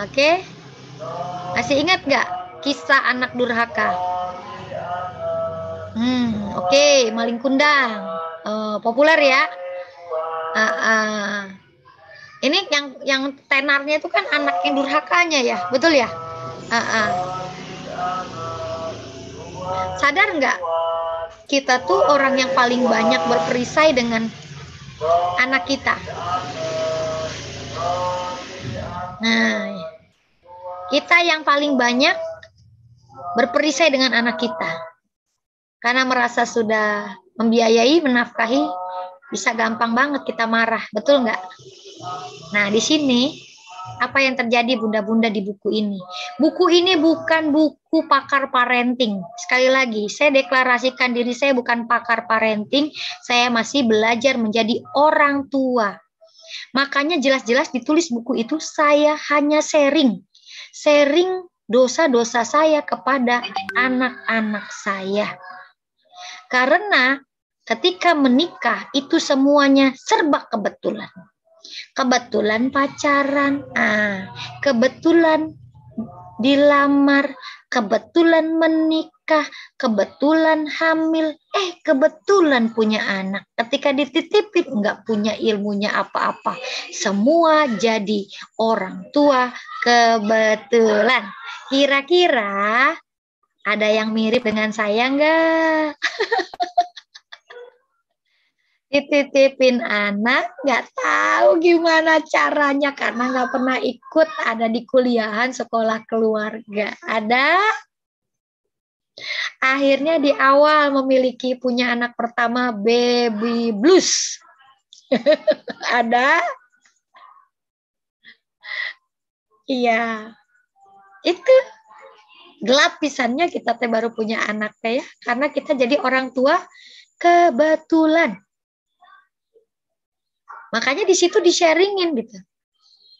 Oke. Masih ingat enggak kisah anak durhaka? Oke, Maling Kundang. Populer ya. Ini yang tenarnya itu kan anak yang durhakanya ya, betul ya? Sadar nggak? Kita tuh orang yang paling banyak berperisai dengan anak kita. Nah, kita yang paling banyak berperisai dengan anak kita. Karena merasa sudah membiayai, menafkahi, bisa gampang banget kita marah, betul nggak? Nah, di sini apa yang terjadi bunda-bunda di buku ini? Buku ini bukan buku pakar parenting. Sekali lagi, saya deklarasikan diri saya bukan pakar parenting. Saya masih belajar menjadi orang tua. Makanya jelas-jelas ditulis buku itu saya hanya sharing dosa-dosa saya kepada anak-anak saya. Karena ketika menikah itu semuanya serba kebetulan. Kebetulan pacaran, kebetulan dilamar, kebetulan menikah, kebetulan hamil, kebetulan punya anak. Ketika dititipin nggak punya ilmunya apa-apa. Semua jadi orang tua kebetulan. Kira-kira ada yang mirip dengan saya nggak? Dititipin anak, nggak tahu gimana caranya karena nggak pernah ikut ada di kuliahan sekolah keluarga. Ada. Akhirnya di awal punya anak pertama baby blues. Ada. Iya. Itu gelap pisannya kita baru punya anak ya, karena kita jadi orang tua kebetulan. Makanya di situ di-sharingin gitu.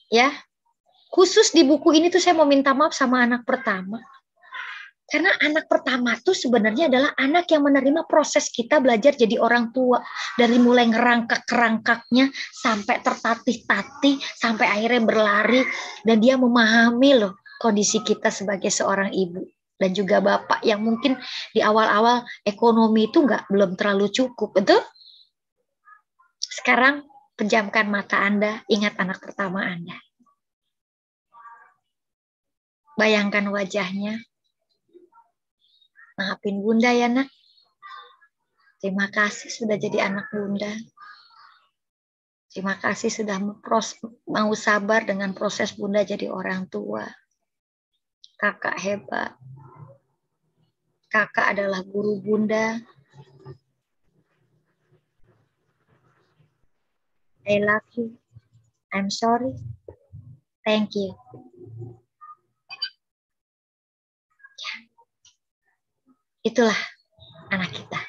Ya. Khusus di buku ini tuh saya mau minta maaf sama anak pertama. Karena anak pertama tuh sebenarnya adalah anak yang menerima proses kita belajar jadi orang tua. Dari mulai ngerangkak-kerangkaknya sampai tertatih-tatih, sampai akhirnya berlari. Dan dia memahami loh kondisi kita sebagai seorang ibu. Dan juga bapak yang mungkin di awal-awal ekonomi itu belum terlalu cukup. Betul? Sekarang pejamkan mata Anda, ingat anak pertama Anda. Bayangkan wajahnya. Maafin bunda ya nak. Terima kasih sudah jadi anak bunda. Terima kasih sudah mau sabar dengan proses bunda jadi orang tua. Kakak hebat. Kakak adalah guru bunda. I love you. I'm sorry. Thank you. Itulah anak kita.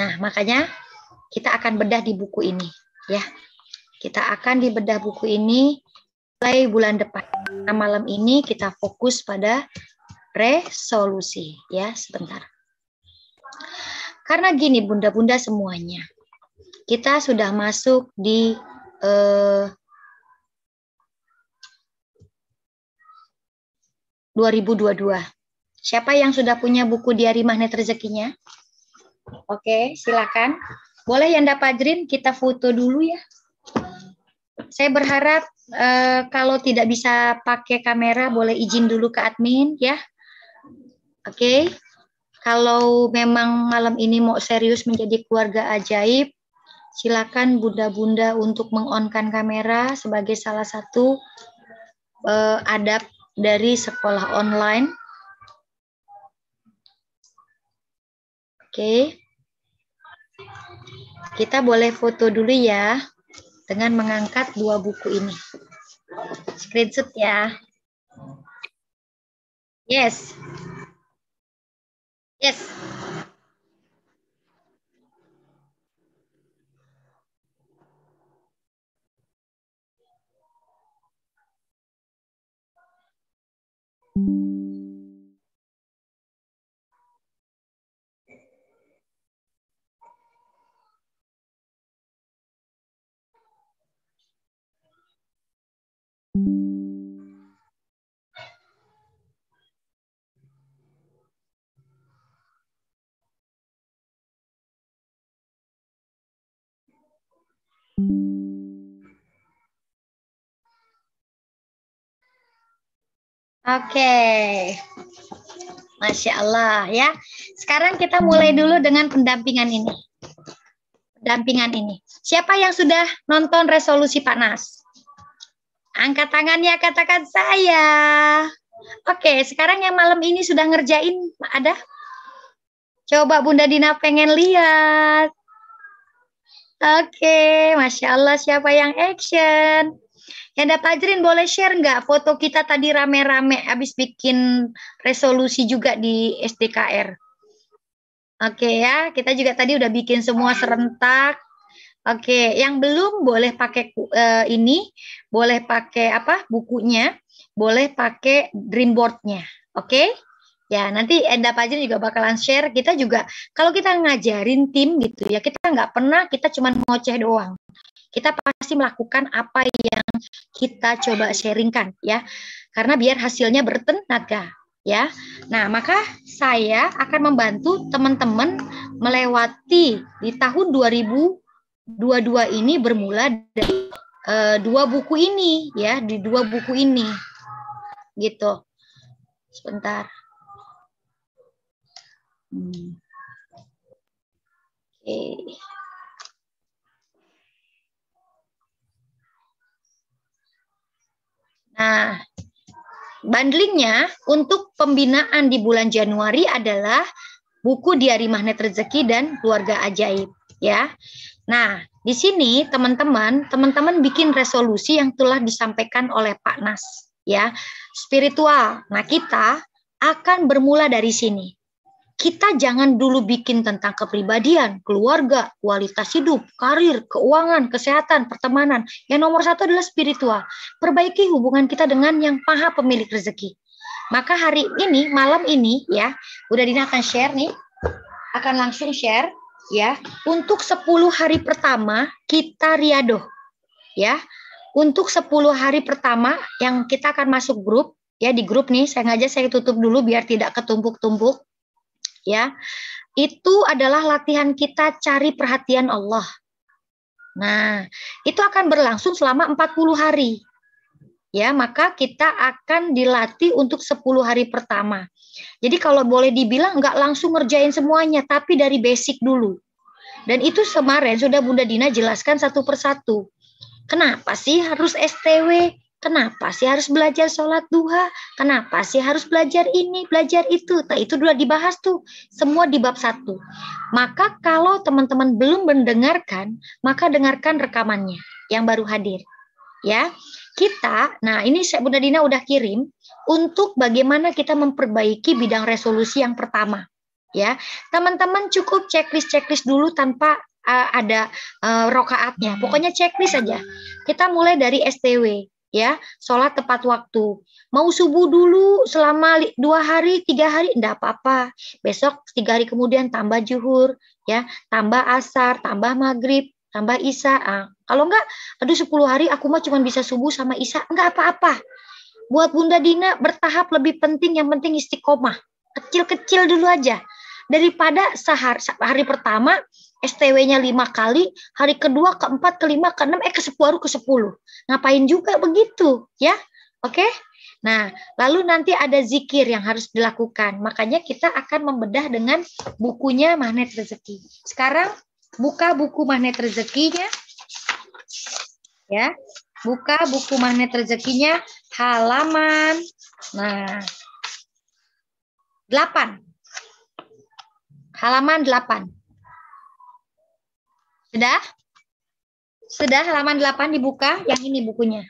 Nah, makanya kita akan bedah di buku ini, ya. Kita akan dibedah buku ini mulai bulan depan. Nah, malam ini kita fokus pada resolusi ya, sebentar. Karena gini bunda-bunda semuanya, kita sudah masuk di 2022. Siapa yang sudah punya buku diari magnet rezekinya? Oke, silakan. Boleh Yanda Pajrin kita foto dulu ya. Saya berharap kalau tidak bisa pakai kamera boleh izin dulu ke admin ya. Oke. Kalau memang malam ini mau serius menjadi keluarga ajaib, silakan bunda-bunda untuk meng-on-kan kamera sebagai salah satu adab dari sekolah online. Oke. Kita boleh foto dulu ya dengan mengangkat dua buku ini. Screenshot ya. Yes. Yes. Oke, Masya Allah ya. Sekarang kita mulai dulu dengan pendampingan ini. Pendampingan ini. Siapa yang sudah nonton resolusi Pak Nas? Angkat tangannya, katakan saya. Oke, sekarang yang malam ini sudah ngerjain ada? Coba Bunda Dina pengen lihat. Oke, Masya Allah, siapa yang action? Yanda Pajrin boleh share nggak foto kita tadi rame-rame habis bikin resolusi juga di SDKR? Oke ya, kita juga tadi udah bikin semua serentak. Oke, yang belum boleh pakai ini, boleh pakai apa? Bukunya, boleh pakai dreamboardnya. Oke? Ya, nanti Yanda Pajrin juga bakalan share. Kita juga kalau kita ngajarin tim gitu ya, kita nggak pernah kita cuma ngoceh doang. Kita pasti melakukan apa yang kita coba sharingkan ya, karena biar hasilnya bertenaga ya. Nah, maka saya akan membantu teman-teman melewati di tahun 2022 ini bermula dari dua buku ini ya, di dua buku ini gitu. Sebentar. Oke. Nah, bundlingnya untuk pembinaan di bulan Januari adalah buku diari magnet rezeki dan keluarga ajaib ya. Nah, di sini teman-teman bikin resolusi yang telah disampaikan oleh Pak Nas ya, spiritual. Nah, kita akan bermula dari sini. Kita jangan dulu bikin tentang kepribadian, keluarga, kualitas hidup, karir, keuangan, kesehatan, pertemanan. Yang nomor satu adalah spiritual. Perbaiki hubungan kita dengan yang maha pemilik rezeki. Maka hari ini, malam ini ya, Bunda Dina akan share nih, akan langsung share ya. Untuk 10 hari pertama kita riadoh ya. Untuk 10 hari pertama yang kita akan masuk grup ya, di grup nih, saya tutup dulu biar tidak ketumpuk-tumpuk. Ya, itu adalah latihan kita cari perhatian Allah. Nah, itu akan berlangsung selama 40 hari. Ya, maka kita akan dilatih untuk 10 hari pertama. Jadi kalau boleh dibilang nggak langsung ngerjain semuanya, tapi dari basic dulu. Dan itu kemarin sudah Bunda Dina jelaskan satu persatu. Kenapa sih harus STW? Kenapa sih harus belajar sholat duha? Kenapa sih harus belajar ini, belajar itu? Nah, itu sudah dibahas tuh, semua di bab 1. Maka kalau teman-teman belum mendengarkan, maka dengarkan rekamannya yang baru hadir. Ya, kita, nah ini Bunda Dina udah kirim untuk bagaimana kita memperbaiki bidang resolusi yang pertama. Ya, teman-teman cukup checklist dulu tanpa ada rokaatnya. Pokoknya checklist saja. Kita mulai dari STW. ya, sholat tepat waktu. Mau subuh dulu selama 2 hari, 3 hari, enggak apa-apa. Besok 3 hari kemudian tambah zuhur, ya, tambah asar, tambah maghrib, tambah isya. Kalau enggak, aduh 10 hari aku mah cuma bisa subuh sama isya, enggak apa-apa. Buat Bunda Dina bertahap lebih penting, yang penting istiqomah. Kecil-kecil dulu aja. Daripada hari pertama STW-nya 5 kali, hari kedua, keempat, kelima, keenam, ke 10 Ngapain juga begitu, ya? Oke? Nah, lalu nanti ada zikir yang harus dilakukan. Makanya kita akan membedah dengan bukunya Magnet Rezeki. Sekarang buka buku Magnet Rezekinya. Ya. Buka buku Magnet Rezekinya halaman 8. Halaman 8. Sudah? Sudah halaman 8 dibuka? Yang ini bukunya.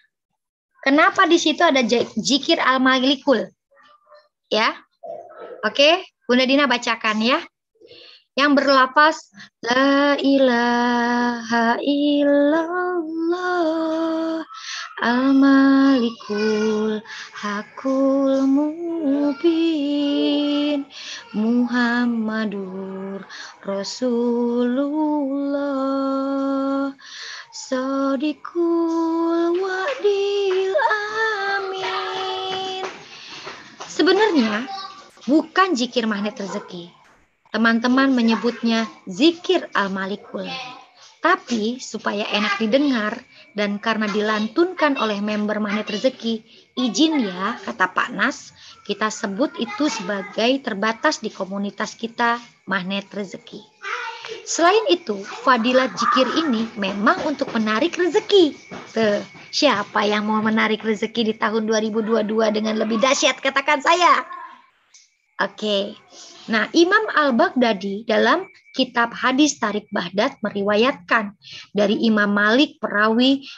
Kenapa di situ ada zikir al-malikul? Ya. Oke, Bunda Dina bacakan ya. Yang berlapas la ilaha illallah al-malikul hakul mubin Muhammadur Rasulullah Sadiqul Wa'dil Amin. Sebenarnya bukan zikir Magnet Rezeki. Teman-teman menyebutnya zikir al-malikul. Tapi supaya enak didengar dan karena dilantunkan oleh member Magnet Rezeki, izin ya, kata Pak Nas, kita sebut itu sebagai terbatas di komunitas kita Magnet Rezeki. Selain itu, fadilat zikir ini memang untuk menarik rezeki. Siapa yang mau menarik rezeki di tahun 2022 dengan lebih dahsyat, katakan saya. Oke. Nah, Imam Al-Baghdadi dalam kitab Hadis Tarik Baghdad meriwayatkan dari Imam Malik perawi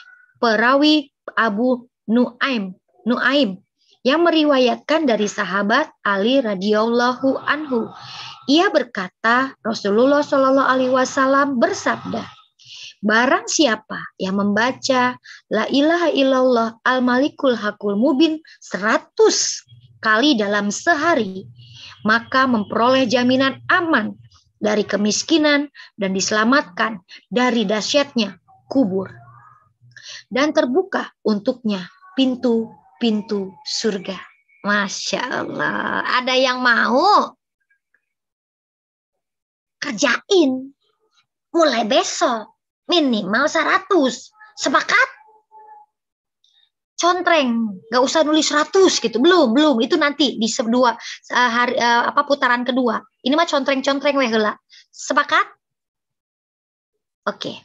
Abu Nuaim yang meriwayatkan dari sahabat Ali radhiyallahu anhu. Ia berkata, Rasulullah Shallallahu alaihi wasallam bersabda, barang siapa yang membaca la ilaha illallah al-malikul hakul mubin 100 kali dalam sehari, maka memperoleh jaminan aman dari kemiskinan dan diselamatkan dari dahsyatnya kubur. Dan terbuka untuknya pintu-pintu surga. Masya Allah. Ada yang mau? Kerjain. Mulai besok. Minimal 100. Sepakat? Contreng. Gak usah nulis 100 gitu. Belum. Itu nanti di putaran kedua. Ini mah contreng-contreng weh heula. Sepakat? Oke.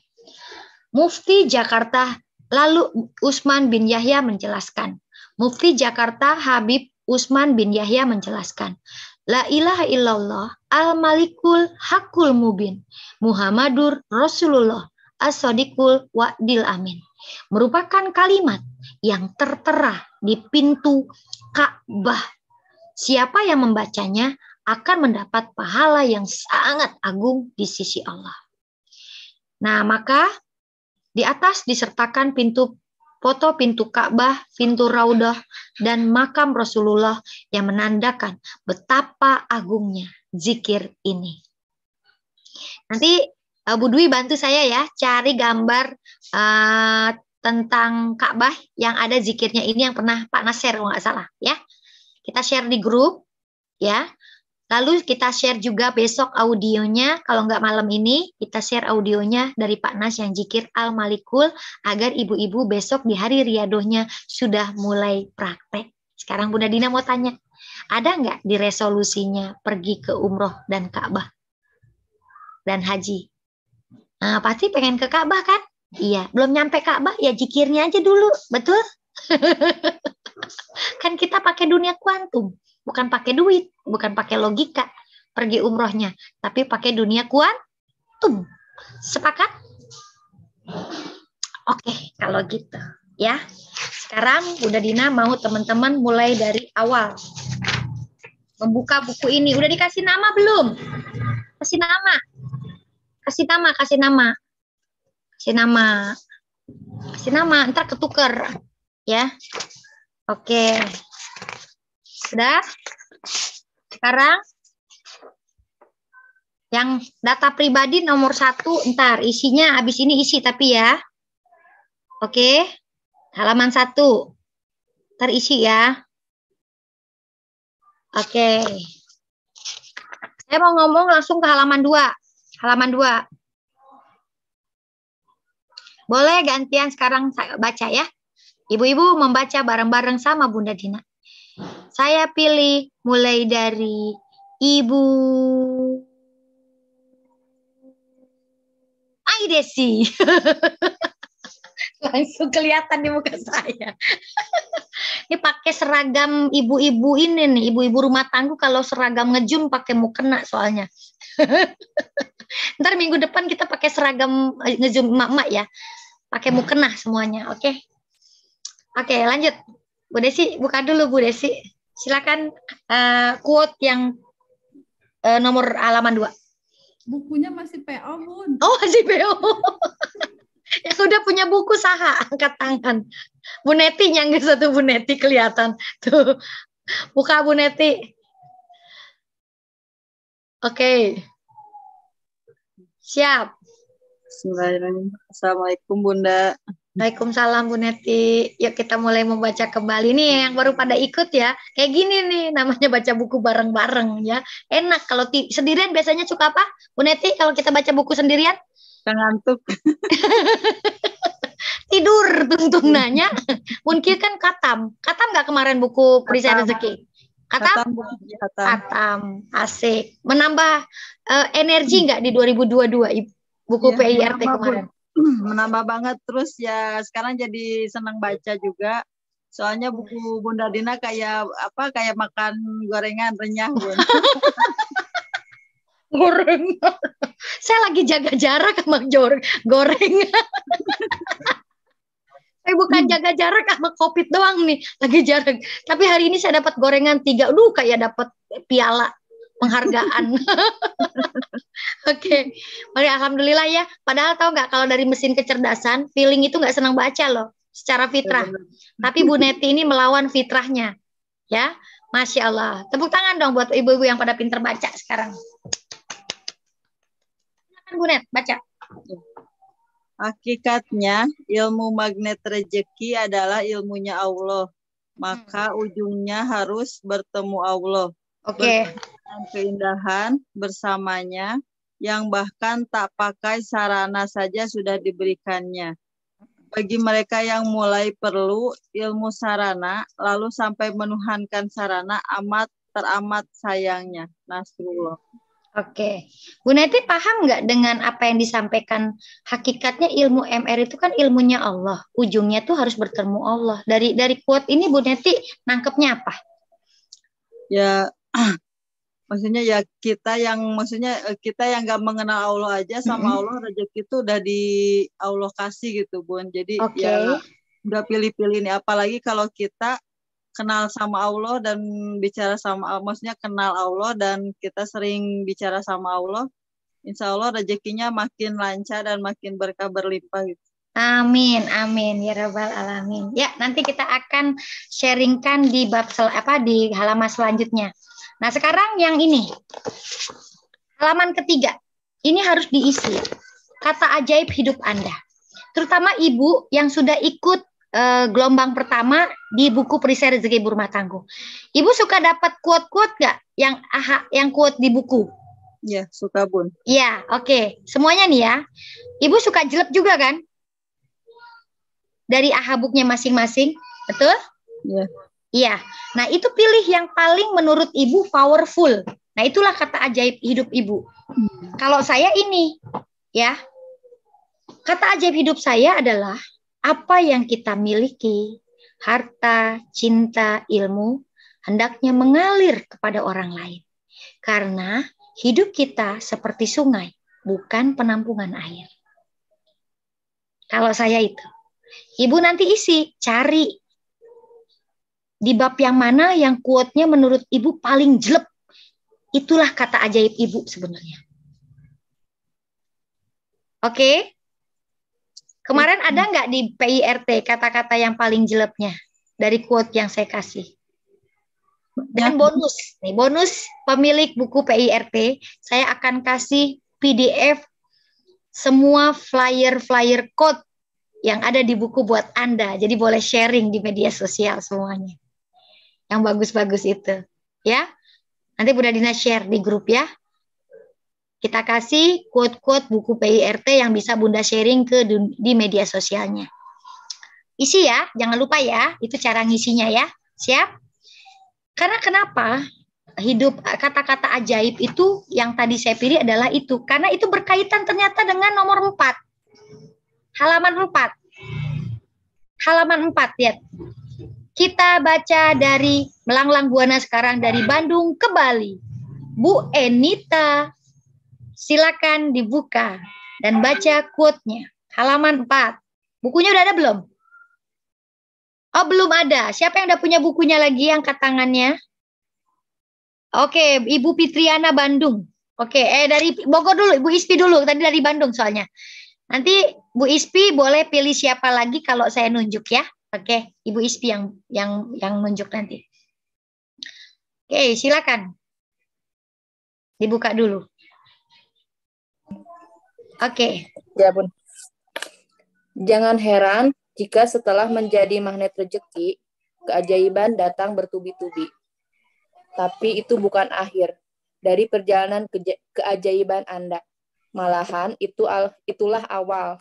Mufti Jakarta lalu Usman bin Yahya menjelaskan. Mufti Jakarta Habib Usman bin Yahya menjelaskan. La ilaha illallah al-malikul hakul mubin Muhammadur Rasulullah as-sadiqul wa'dil amin. Merupakan kalimat yang tertera di pintu Ka'bah. Siapa yang membacanya akan mendapat pahala yang sangat agung di sisi Allah. Nah, maka di atas disertakan foto pintu Ka'bah, pintu Raudah, dan makam Rasulullah yang menandakan betapa agungnya zikir ini. Nanti Bu Dwi bantu saya ya, cari gambar tentang Ka'bah yang ada zikirnya ini yang pernah Pak Nas share kalau nggak salah ya. Kita share di grup ya. Lalu kita share juga besok audionya, kalau nggak malam ini, kita share audionya dari Pak Nas yang zikir Al-Malikul, agar ibu-ibu besok di hari riadohnya sudah mulai praktek. Sekarang Bunda Dina mau tanya, ada nggak di resolusinya pergi ke umroh dan Ka'bah? Dan haji? Nah, pasti pengen ke Ka'bah kan? Iya, belum nyampe Ka'bah, ya zikirnya aja dulu, betul? Kan kita pakai dunia kuantum. Bukan pakai duit, bukan pakai logika pergi umrohnya, tapi pakai dunia kuantum. Sepakat? Oke, kalau gitu ya. Sekarang Bunda Dina mau teman-teman mulai dari awal membuka buku ini. Udah dikasih nama belum? Kasih nama. Kasih nama. Ntar ketuker. Ya. Oke. Sudah? Sekarang yang data pribadi nomor 1, ntar isinya habis ini isi tapi ya. Oke. Halaman 1. Ntar isi ya. Oke. Saya mau ngomong langsung ke halaman 2. Halaman 2. Boleh gantian sekarang saya baca ya. Ibu-ibu membaca bareng-bareng sama Bunda Dina. Saya pilih mulai dari Ibu Aidesi. Langsung kelihatan di muka saya. Ini pakai seragam ibu-ibu ini nih, ibu-ibu rumah tangga kalau seragam ngejum pakai mukena soalnya. Ntar minggu depan kita pakai seragam ngejum emak-emak ya. Pakai mukena semuanya, oke? Oke, lanjut. Bu Desi, buka dulu Bu Desi. Silakan quote yang nomor halaman 2. Bukunya masih PO, Bun. Oh, masih PO. Yang udah punya buku saha, angkat tangan. Bu Neti nyangga satu, Bu Neti kelihatan. Tuh. Buka Bu Neti. Oke. Siap. Assalamualaikum Bunda. Waalaikumsalam Bu Neti. Yuk kita mulai membaca kembali nih yang baru pada ikut ya. Kayak gini nih namanya baca buku bareng-bareng ya. Enak kalau sendirian biasanya suka apa? Bu Neti kalau kita baca buku sendirian? Ngantuk. Tidur tuntung nanya. Mungkin kan katam. Katam nggak kemarin buku Perisai Rezeki? Katam? Katam. Asik. Menambah energi nggak di 2022 buku ya, PIRT kemarin? Menambah banget, terus ya sekarang jadi senang baca juga. Soalnya buku Bunda Dina kayak apa? Kayak makan gorengan renyah, Bun. Gorengan. Saya lagi jaga jarak sama gorengan. Saya bukan jaga jarak sama COVID doang nih, lagi jarak. Tapi hari ini saya dapat gorengan 3. Kayak dapat piala penghargaan. Oke, mari alhamdulillah ya. Padahal tahu nggak kalau dari mesin kecerdasan, feeling itu nggak senang baca loh, secara fitrah. Tapi Bu Neti ini melawan fitrahnya, ya. Masya Allah. Tepuk tangan dong buat ibu-ibu yang pada pinter baca sekarang. Silakan Bu Net, baca. Hakikatnya ilmu magnet rezeki adalah ilmunya Allah. Maka ujungnya harus bertemu Allah. Oke. Keindahan bersamanya yang bahkan tak pakai sarana saja sudah diberikannya. Bagi mereka yang mulai perlu ilmu sarana lalu sampai menuhankan sarana teramat sayangnya. Nasrullah. Oke, Bu Neti paham nggak dengan apa yang disampaikan? Hakikatnya ilmu MR itu kan ilmunya Allah, ujungnya tuh harus bertemu Allah. Dari quote ini Bu Neti nangkepnya apa? Ya, maksudnya ya kita yang nggak mengenal Allah aja sama Allah rezeki itu udah di Allah kasih gitu, Bun. Jadi ya udah pilih-pilih nih, apalagi kalau kita kenal sama Allah dan bicara sama Allah, maksudnya kenal Allah dan kita sering bicara sama Allah, insya Allah rezekinya makin lancar dan makin berkah berlimpah gitu. Amin, amin ya rabbal alamin. Ya, nanti kita akan sharingkan di bab di halaman selanjutnya. Nah, sekarang yang ini. Halaman ketiga. Ini harus diisi. Kata ajaib hidup Anda. Terutama ibu yang sudah ikut gelombang pertama di buku Perisai Rezeki Ibu Rumah Tangga. Ibu suka dapat quote-quote nggak yang quote di buku? Iya, suka Bun. Iya, oke. Semuanya nih ya. Ibu suka jelek juga kan? Dari booknya masing-masing, betul? Iya. Iya. Nah, itu pilih yang paling menurut Ibu powerful. Nah, itulah kata ajaib hidup Ibu. Kalau saya ini, ya. Kata ajaib hidup saya adalah apa yang kita miliki, harta, cinta, ilmu, hendaknya mengalir kepada orang lain. Karena hidup kita seperti sungai, bukan penampungan air. Kalau saya itu. Ibu nanti isi, cari. Di bab yang mana yang quote-nya menurut Ibu paling jelek. Itulah kata ajaib Ibu sebenarnya. Oke? Kemarin ada nggak di PIRT kata-kata yang paling jeleknya dari quote yang saya kasih? Dan bonus, nih bonus pemilik buku PIRT, saya akan kasih PDF semua flyer-flyer quote yang ada di buku buat Anda. Jadi boleh sharing di media sosial semuanya. Yang bagus-bagus itu. Ya, nanti Bunda Dina share di grup ya. Kita kasih quote-quote buku PIRT yang bisa Bunda sharing di media sosialnya. Isi ya, jangan lupa ya, itu cara ngisinya ya. Siap? Karena kenapa hidup kata-kata ajaib itu yang tadi saya pilih adalah itu. Karena itu berkaitan ternyata dengan nomor 4. Halaman 4. Halaman 4, lihat. Kita baca dari Melanglang Buana sekarang dari Bandung ke Bali. Bu Enita, silakan dibuka dan baca quote-nya. Halaman 4. Bukunya udah ada belum? Oh, belum ada. Siapa yang udah punya bukunya lagi, angkat tangannya? Oke, Ibu Fitriana Bandung. Oke, dari Bogor dulu, Ibu Ispi dulu. Tadi dari Bandung soalnya. Nanti Bu Ispi boleh pilih siapa lagi kalau saya nunjuk ya. Oke, Ibu Ispi yang nunjuk nanti. Oke, silakan. Dibuka dulu. Oke. Ya, Bun. Jangan heran jika setelah menjadi magnet rezeki, keajaiban datang bertubi-tubi. Tapi itu bukan akhir dari perjalanan keajaiban Anda. Malahan itulah awal.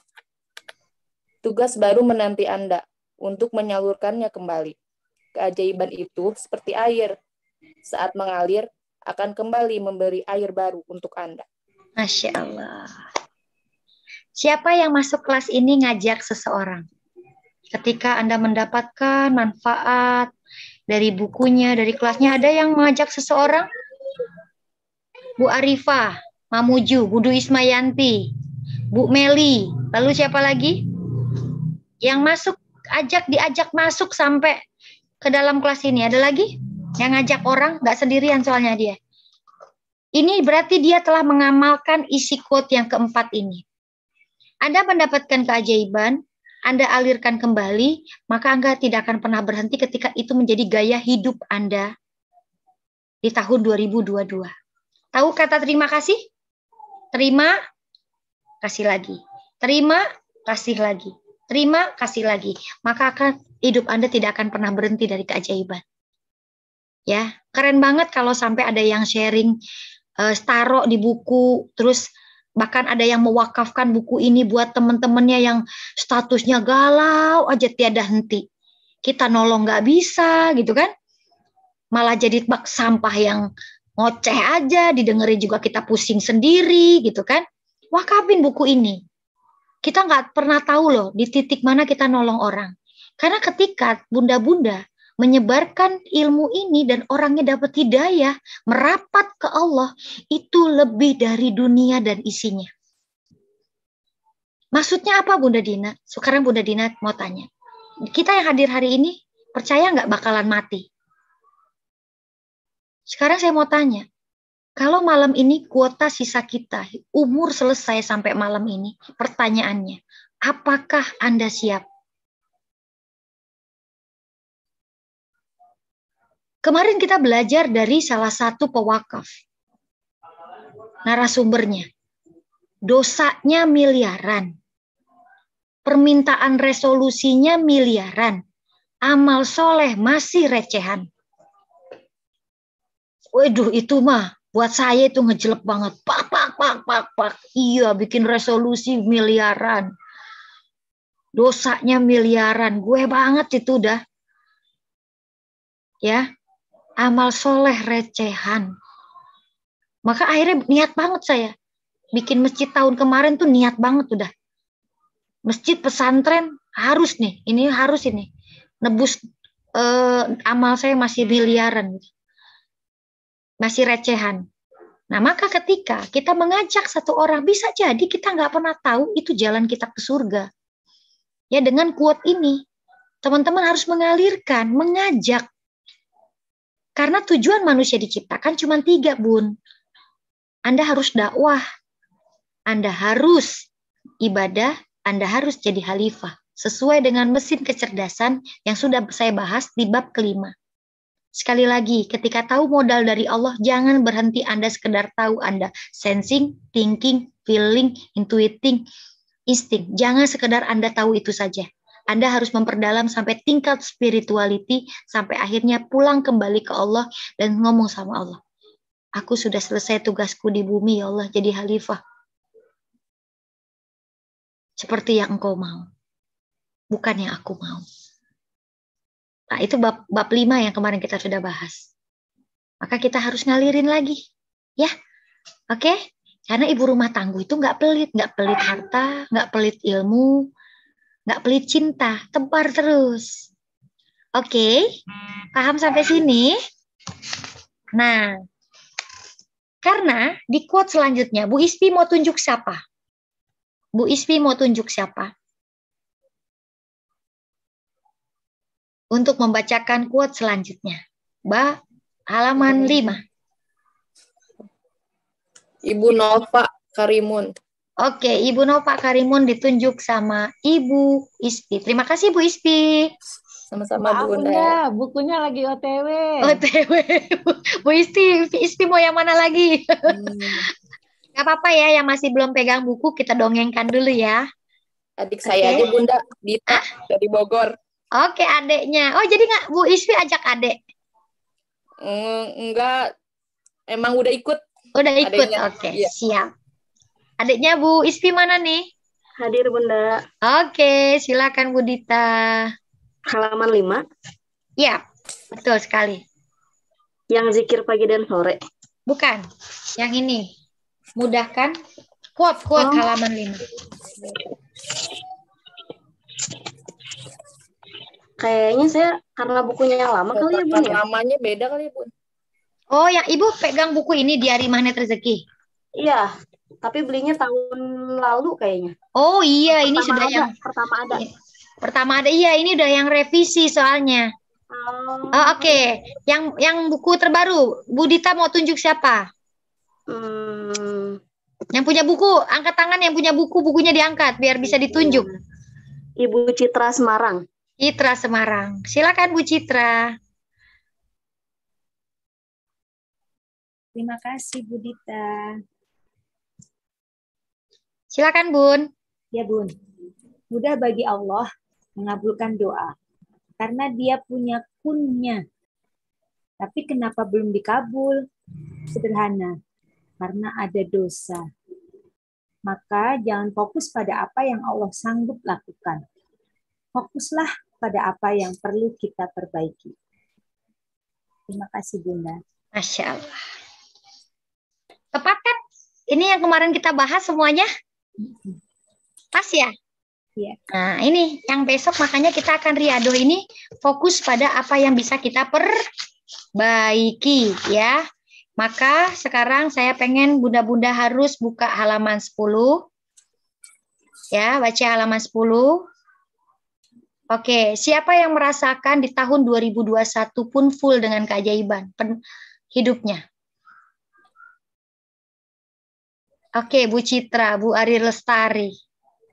Tugas baru menanti Anda untuk menyalurkannya kembali. Keajaiban itu seperti air. Saat mengalir, akan kembali memberi air baru untuk Anda. Masya Allah. Siapa yang masuk kelas ini ngajak seseorang? Ketika Anda mendapatkan manfaat dari bukunya, dari kelasnya, ada yang mengajak seseorang? Bu Arifah, Mamuju, Budu Ismayanti, Bu Meli, lalu siapa lagi? Yang masuk, diajak masuk sampai ke dalam kelas ini. Ada lagi? Yang ngajak orang, nggak sendirian soalnya dia. Ini berarti dia telah mengamalkan isi quote yang keempat ini. Anda mendapatkan keajaiban, Anda alirkan kembali, maka Anda tidak akan pernah berhenti ketika itu menjadi gaya hidup Anda di tahun 2022. Tahu kata terima kasih? Terima, kasih lagi. Terima, kasih lagi. Terima, kasih lagi. Maka hidup Anda tidak akan pernah berhenti dari keajaiban. Ya, keren banget kalau sampai ada yang sharing taruh di buku, terus bahkan ada yang mewakafkan buku ini buat teman-temannya yang statusnya galau aja tiada henti. Kita nolong nggak bisa gitu kan. Malah jadi bak sampah yang ngoceh aja, didengerin juga kita pusing sendiri gitu kan. Wakafin buku ini. Kita nggak pernah tahu loh di titik mana kita nolong orang. Karena ketika bunda-bunda menyebarkan ilmu ini dan orangnya dapat hidayah, merapat ke Allah, itu lebih dari dunia dan isinya. Maksudnya apa Bunda Dina? Sekarang Bunda Dina mau tanya. Kita yang hadir hari ini, percaya nggak bakalan mati? Sekarang saya mau tanya, kalau malam ini kuota sisa kita, umur selesai sampai malam ini, pertanyaannya, apakah Anda siap? Kemarin kita belajar dari salah satu pewakaf. Narasumbernya. Dosanya miliaran. Permintaan resolusinya miliaran. Amal soleh masih recehan. Waduh itu mah. Buat saya itu ngejelek banget. Pak. Iya bikin resolusi miliaran. Dosanya miliaran. Gue banget itu udah. Ya. Amal soleh recehan. Maka akhirnya niat banget saya. Bikin masjid tahun kemarin tuh niat banget udah. Masjid pesantren harus nih. Ini harus ini. Nebus amal saya masih miliaran. Masih recehan. Nah maka ketika kita mengajak satu orang. Bisa jadi kita nggak pernah tahu itu jalan kita ke surga. Ya dengan quote ini. Teman-teman harus mengalirkan. Mengajak. Karena tujuan manusia diciptakan cuma 3, Bun. Anda harus dakwah. Anda harus ibadah. Anda harus jadi khalifah sesuai dengan mesin kecerdasan yang sudah saya bahas di bab kelima. Sekali lagi, ketika tahu modal dari Allah, jangan berhenti Anda sekedar tahu Anda sensing, thinking, feeling, intuiting, insting. Jangan sekedar Anda tahu itu saja. Anda harus memperdalam sampai tingkat spirituality, sampai akhirnya pulang kembali ke Allah dan ngomong sama Allah. Aku sudah selesai tugasku di bumi, ya Allah, jadi khalifah. Seperti yang Engkau mau. Bukan yang aku mau. Nah, itu bab 5 yang kemarin kita sudah bahas. Maka kita harus ngalirin lagi. Ya, oke? Karena ibu rumah tangga itu nggak pelit harta, nggak pelit ilmu, nggak pelit cinta, tebar terus. Oke, paham sampai sini? Nah, karena di quote selanjutnya, Bu Ispi mau tunjuk siapa? Bu Ispi mau tunjuk siapa? Untuk membacakan quote selanjutnya. Halaman 5. Ibu Nova Karimun. Oke, Ibu Nova Karimun ditunjuk sama Ibu Ispi. Terima kasih Bu Ispi. Sama-sama Maaf, Bunda. Bukunya lagi OTW. OTW. Bu Ispi mau yang mana lagi? Gak apa-apa ya, yang masih belum pegang buku kita dongengkan dulu ya. Adik saya aja Bunda, Dita dari Bogor. Oke, adeknya. Oh, jadi nggak Bu Ispi ajak adek? Enggak, emang udah ikut. Udah ikut, adeknya. Oke, Iya. siap. Adiknya Bu Ispi mana nih? Hadir Bunda. Oke, silakan Bu Dita. Halaman 5. Ya, betul sekali. Yang zikir pagi dan sore. Bukan, yang ini. Mudahkan. Quote halaman 5. Kayaknya saya karena bukunya yang lama kali ya Bun ya. Lamanya beda kali ya Bun. Oh, yang Ibu pegang buku ini Diari Magnet Rezeki. Iya, tapi belinya tahun lalu kayaknya. Oh iya, ini sudah ada, yang pertama ada. Iya, ini udah yang revisi soalnya. Oh, oke. Yang buku terbaru, Bu Dita mau tunjuk siapa? Yang punya buku, angkat tangan yang punya buku, bukunya diangkat biar bisa ditunjuk. Ibu Citra Semarang. Citra Semarang. Silakan Bu Citra. Terima kasih Bu Dita. Silakan Bun. Ya Bun. Mudah bagi Allah mengabulkan doa karena Dia punya kunnya. Tapi kenapa belum dikabul? Sederhana, karena ada dosa. Maka jangan fokus pada apa yang Allah sanggup lakukan. Fokuslah pada apa yang perlu kita perbaiki. Terima kasih Bunda. Masya Allah. Tepat kan? Ini yang kemarin kita bahas semuanya? Pas ya? Iya. Nah ini yang besok makanya kita akan riadoh ini fokus pada apa yang bisa kita perbaiki ya. Maka sekarang saya pengen bunda-bunda harus buka halaman 10. Ya, baca halaman 10. Oke, siapa yang merasakan di tahun 2021 pun full dengan keajaiban hidupnya? Oke, Bu Citra, Bu Ari Lestari.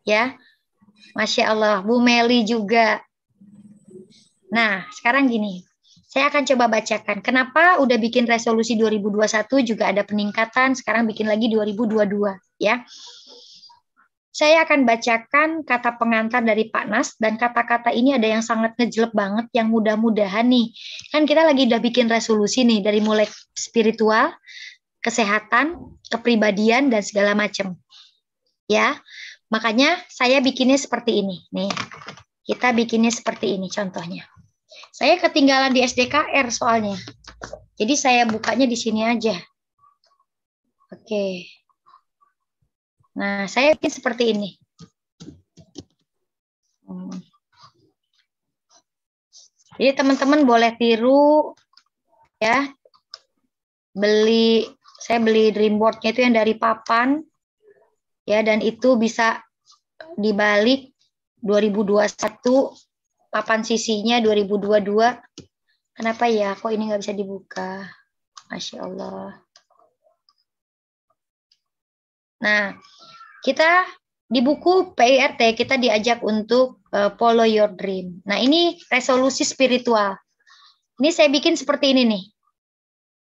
Ya, Masya Allah, Bu Meli juga. Nah, sekarang gini. Saya akan coba bacakan. Kenapa udah bikin resolusi 2021 juga ada peningkatan, sekarang bikin lagi 2022 ya. Saya akan bacakan kata pengantar dari Pak Nas dan kata-kata ini ada yang sangat ngejelep banget yang mudah-mudahan nih. Kan kita lagi udah bikin resolusi nih dari mulai spiritual, kesehatan, kepribadian dan segala macam. Ya. Makanya saya bikinnya seperti ini. Nih. Kita bikinnya seperti ini contohnya. Saya ketinggalan di SDKR soalnya. Jadi saya bukanya di sini aja. Oke. Nah, saya bikin seperti ini. Jadi teman-teman boleh tiru ya. Saya beli Dreamboard-nya itu yang dari papan. Ya, dan itu bisa dibalik 2021 papan sisinya 2022. Kenapa ya? Kok ini nggak bisa dibuka? Masya Allah. Nah, kita Di buku PIRT kita diajak untuk follow your dream. Nah, ini resolusi spiritual. Ini saya bikin seperti ini nih.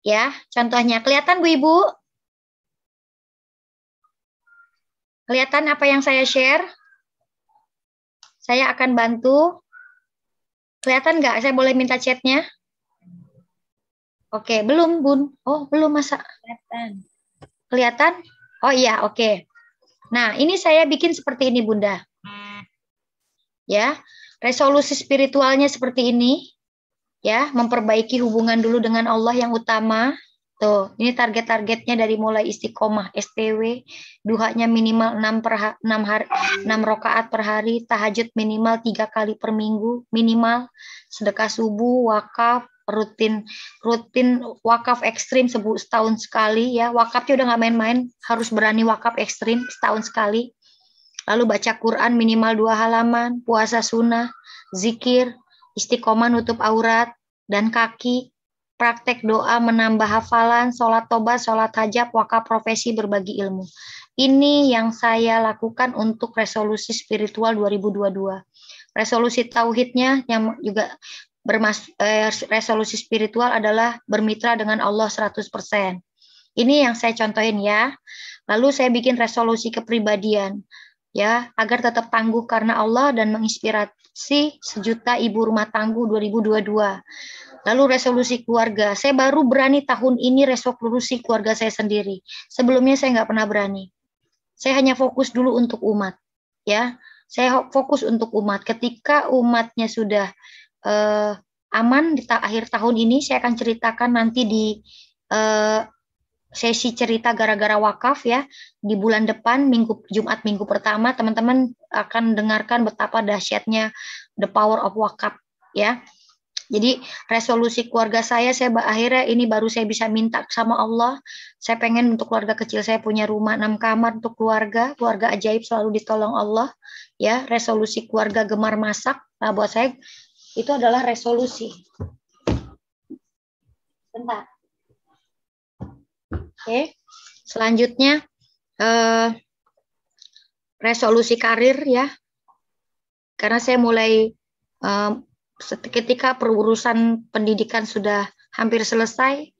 Ya, contohnya kelihatan Bu Ibu? Kelihatan apa yang saya share? Saya akan bantu. Kelihatan nggak? Saya boleh minta chatnya? Oke, belum Bun. Oh, belum masa? Kelihatan. Kelihatan? Oh iya, oke. Nah, ini saya bikin seperti ini Bunda. Ya, resolusi spiritualnya seperti ini. Ya, memperbaiki hubungan dulu dengan Allah yang utama. Tuh, ini target-targetnya dari mulai istiqomah, STW, duhanya minimal 6 rakaat per hari, tahajud minimal 3 kali per minggu, minimal, sedekah subuh, wakaf, rutin wakaf ekstrim setahun sekali ya. Wakafnya udah nggak main-main, harus berani wakaf ekstrim setahun sekali. Lalu baca Quran minimal 2 halaman, puasa sunnah, zikir, istiqomah nutup aurat dan kaki, praktek doa menambah hafalan, sholat tobat, sholat hajat, wakaf profesi, berbagi ilmu. Ini yang saya lakukan untuk resolusi spiritual 2022. Resolusi tauhidnya yang juga resolusi spiritual adalah bermitra dengan Allah 100%. Ini yang saya contohin ya. Lalu saya bikin resolusi kepribadian ya, agar tetap tangguh karena Allah dan menginspirasi sejuta ibu rumah tangguh 2022. Lalu resolusi keluarga, saya baru berani tahun ini resolusi keluarga saya sendiri. Sebelumnya saya nggak pernah berani. Saya hanya fokus dulu untuk umat, ya. Saya fokus untuk umat. Ketika umatnya sudah aman di akhir tahun ini, saya akan ceritakan nanti di sesi cerita gara-gara wakaf ya. Di bulan depan, Jumat minggu pertama, teman-teman akan dengarkan betapa dahsyatnya the power of wakaf, ya. Jadi resolusi keluarga saya akhirnya ini baru saya bisa minta sama Allah. Saya pengen untuk keluarga kecil saya punya rumah 6 kamar untuk keluarga ajaib selalu ditolong Allah. Ya, resolusi keluarga gemar masak. Nah, buat saya itu adalah resolusi. Bentar. Oke, selanjutnya resolusi karir ya. Karena saya mulai ketika perurusan pendidikan sudah hampir selesai,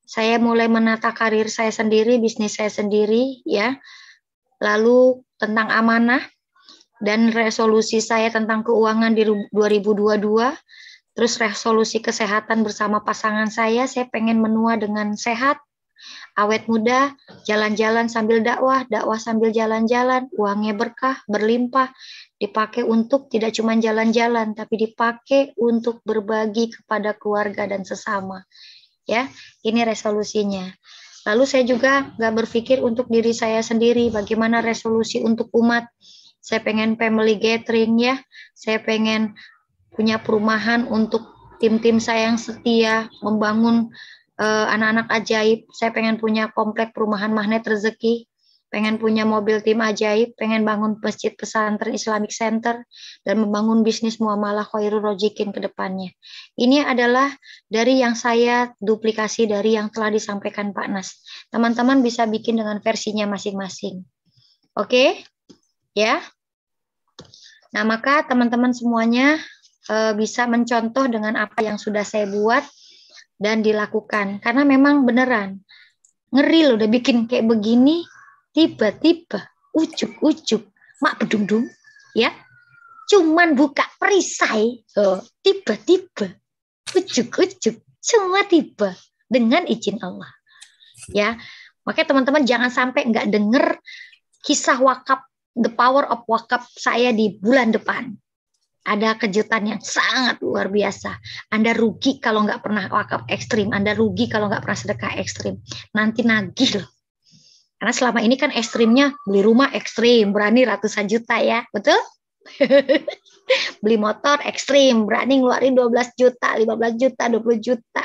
saya mulai menata karir saya sendiri, bisnis saya sendiri, ya. Lalu tentang amanah dan resolusi saya tentang keuangan di 2022, terus resolusi kesehatan bersama pasangan saya pengen menua dengan sehat, awet muda, jalan-jalan sambil dakwah sambil jalan-jalan, uangnya berkah, berlimpah, dipakai untuk tidak cuma jalan-jalan, tapi dipakai untuk berbagi kepada keluarga dan sesama. Ya, ini resolusinya. Lalu saya juga nggak berpikir untuk diri saya sendiri, bagaimana resolusi untuk umat. Saya pengen family gathering ya, saya pengen punya perumahan untuk tim-tim saya yang setia, membangun anak-anak ajaib. Saya pengen punya komplek perumahan magnet rezeki, pengen punya mobil tim ajaib, pengen bangun masjid pesantren Islamic Center, dan membangun bisnis muamalah khairul rojikin ke depannya. Ini adalah dari yang saya duplikasi dari yang telah disampaikan Pak Nas. Teman-teman bisa bikin dengan versinya masing-masing. Oke? Ya? Nah, maka teman-teman semuanya bisa mencontoh dengan apa yang sudah saya buat dan dilakukan. Karena memang beneran, ngeri loh udah bikin kayak begini, tiba-tiba ujuk-ujuk mak bedung-dung ya, cuman buka perisai, tiba-tiba ujuk-ujuk semua tiba dengan izin Allah ya. Makanya teman-teman jangan sampai nggak denger kisah wakaf, the power of wakaf saya di bulan depan. Ada kejutan yang sangat luar biasa. Anda rugi kalau nggak pernah wakaf ekstrim, Anda rugi kalau nggak pernah sedekah ekstrim, nanti nagih loh. Karena selama ini kan ekstrimnya beli rumah ekstrim, berani ratusan juta ya, betul? Beli motor ekstrim, berani ngeluarin 12 juta, 15 juta, 20 juta.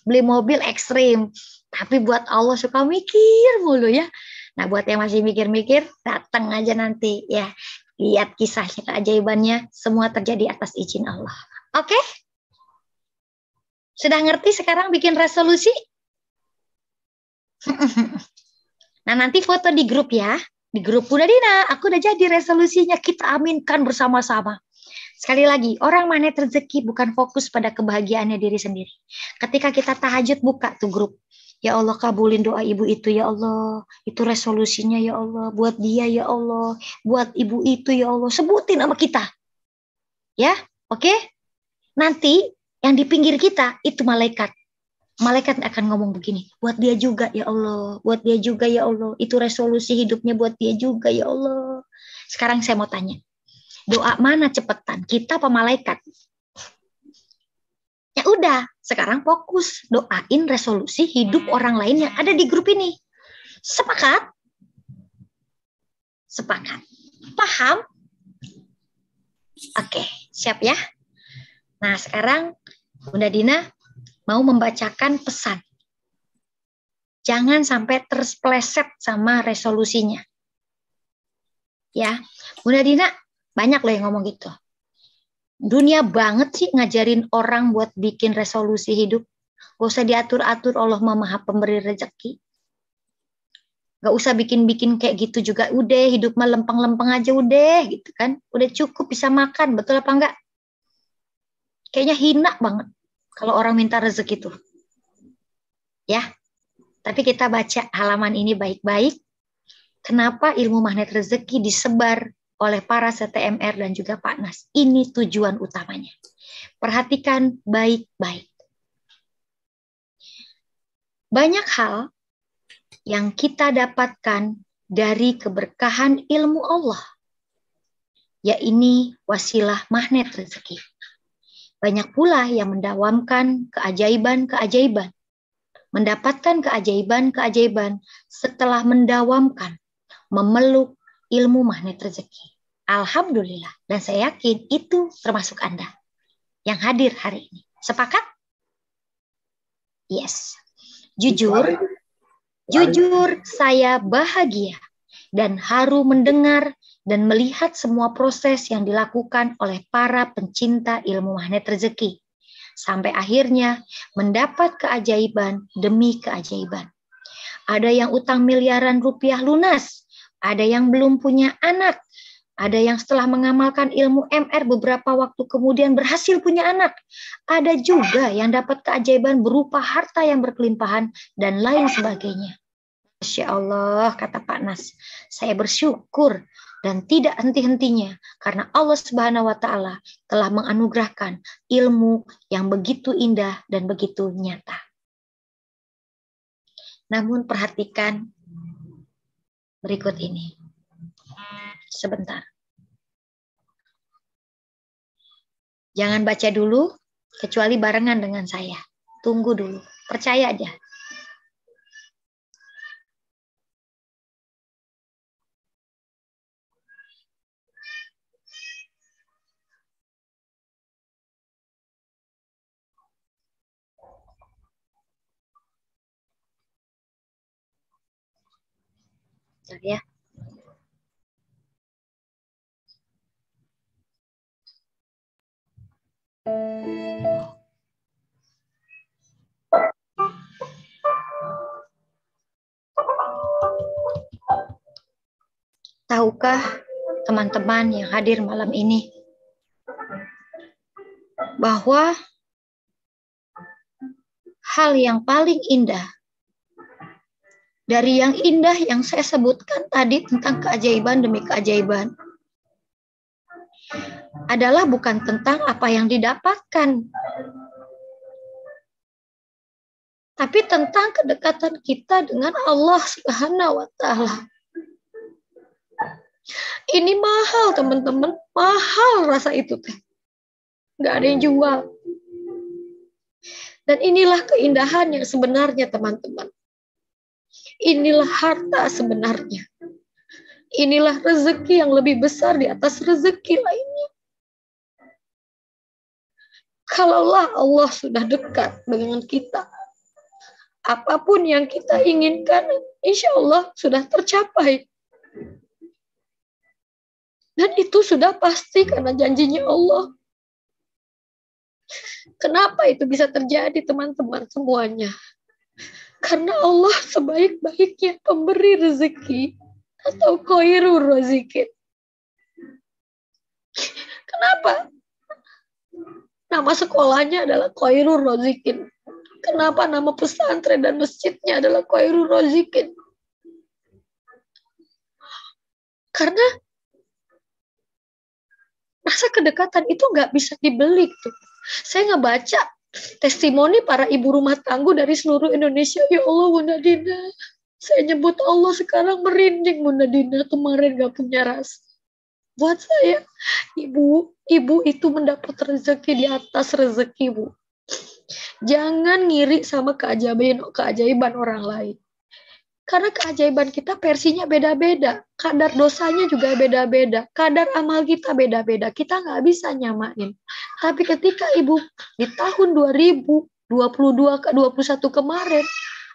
Beli mobil ekstrim. Tapi buat Allah suka mikir mulu ya. Nah, buat yang masih mikir-mikir, datang aja nanti ya. Lihat kisahnya, keajaibannya, semua terjadi atas izin Allah. Oke? Sudah ngerti sekarang bikin resolusi? Nah, nanti foto di grup ya. di grup Bunda Dina, aku udah jadi resolusinya, kita aminkan bersama-sama. Sekali lagi, orang magnet rezeki bukan fokus pada kebahagiaannya diri sendiri. Ketika kita tahajud, buka tuh grup. Ya Allah, kabulin doa ibu itu ya Allah. Itu resolusinya ya Allah. Buat dia ya Allah. Buat ibu itu ya Allah. Sebutin sama kita. Ya, oke? Nanti yang di pinggir kita itu malaikat. Malaikat akan ngomong begini. Buat dia juga ya Allah. Buat dia juga ya Allah. Itu resolusi hidupnya buat dia juga ya Allah. Sekarang saya mau tanya. Doa mana cepetan? Kita apa malaikat? Ya udah, sekarang fokus doain resolusi hidup orang lain yang ada di grup ini. Sepakat? Sepakat. Paham? Oke, siap ya? Nah, sekarang Bunda Dina mau membacakan pesan. Jangan sampai terpleset sama resolusinya. Ya, Bunda Dina banyak loh yang ngomong gitu. Dunia banget sih ngajarin orang buat bikin resolusi hidup. Gak usah diatur-atur, Allah Maha Pemberi rezeki. Gak usah bikin-bikin kayak gitu juga. Udah, hidup mah lempeng-lempeng aja udah gitu kan. Udah cukup bisa makan, betul apa enggak? Kayaknya hina banget kalau orang minta rezeki tuh. Ya, tapi kita baca halaman ini baik-baik. Kenapa ilmu magnet rezeki disebar oleh para CTMR dan juga Pak Nas. Ini tujuan utamanya. Perhatikan baik-baik. Banyak hal yang kita dapatkan dari keberkahan ilmu Allah. Ya ini wasilah magnet rezeki. Banyak pula yang mendawamkan keajaiban-keajaiban. Mendapatkan keajaiban-keajaiban setelah mendawamkan, memeluk ilmu magnet rezeki. Alhamdulillah. Dan saya yakin itu termasuk Anda yang hadir hari ini. Sepakat? Yes. Jujur saya bahagia dan haru mendengar dan melihat semua proses yang dilakukan oleh para pencinta ilmu magnet rezeki. Sampai akhirnya mendapat keajaiban demi keajaiban. Ada yang utang miliaran rupiah lunas. Ada yang belum punya anak. Ada yang setelah mengamalkan ilmu MR beberapa waktu kemudian berhasil punya anak. Ada juga yang dapat keajaiban berupa harta yang berkelimpahan dan lain sebagainya. Masya Allah, kata Pak Nas. Saya bersyukur dan tidak henti-hentinya karena Allah Subhanahu wa Ta'ala telah menganugerahkan ilmu yang begitu indah dan begitu nyata. Namun perhatikan berikut ini. Sebentar. Jangan baca dulu, kecuali barengan dengan saya. Tunggu dulu. Percaya aja. Ya. Tahukah teman-teman yang hadir malam ini bahwa hal yang paling indah dari yang indah yang saya sebutkan tadi tentang keajaiban demi keajaiban adalah bukan tentang apa yang didapatkan, tapi tentang kedekatan kita dengan Allah Subhanahu wa Ta'ala. Ini mahal, teman-teman, mahal rasa itu teh. Nggak ada yang jual. Dan inilah keindahan yang sebenarnya, teman-teman. Inilah harta sebenarnya. Inilah rezeki yang lebih besar di atas rezeki lainnya. Kalaulah Allah sudah dekat dengan kita, apapun yang kita inginkan, insya Allah sudah tercapai. Dan itu sudah pasti karena janjinya Allah. Kenapa itu bisa terjadi, teman-teman semuanya? Karena Allah sebaik-baiknya pemberi rezeki. atau khairur razikin? Kenapa nama sekolahnya adalah Khairul Razikin? Kenapa nama pesantren dan masjidnya adalah Khairul Razikin? Karena rasa kedekatan itu nggak bisa dibeli tuh. Saya ngebaca testimoni para ibu rumah tangga dari seluruh Indonesia. Ya Allah, Bunda Dina, saya nyebut Allah sekarang merinding. Bunda Dina kemarin nggak punya rasa. Buat saya, ibu itu mendapat rezeki di atas rezeki, Bu. Jangan ngiri sama keajaiban orang lain. Karena keajaiban kita versinya beda-beda. Kadar dosanya juga beda-beda. Kadar amal kita beda-beda. Kita nggak bisa nyamain. Tapi ketika ibu di tahun 2022 ke 2021 kemarin,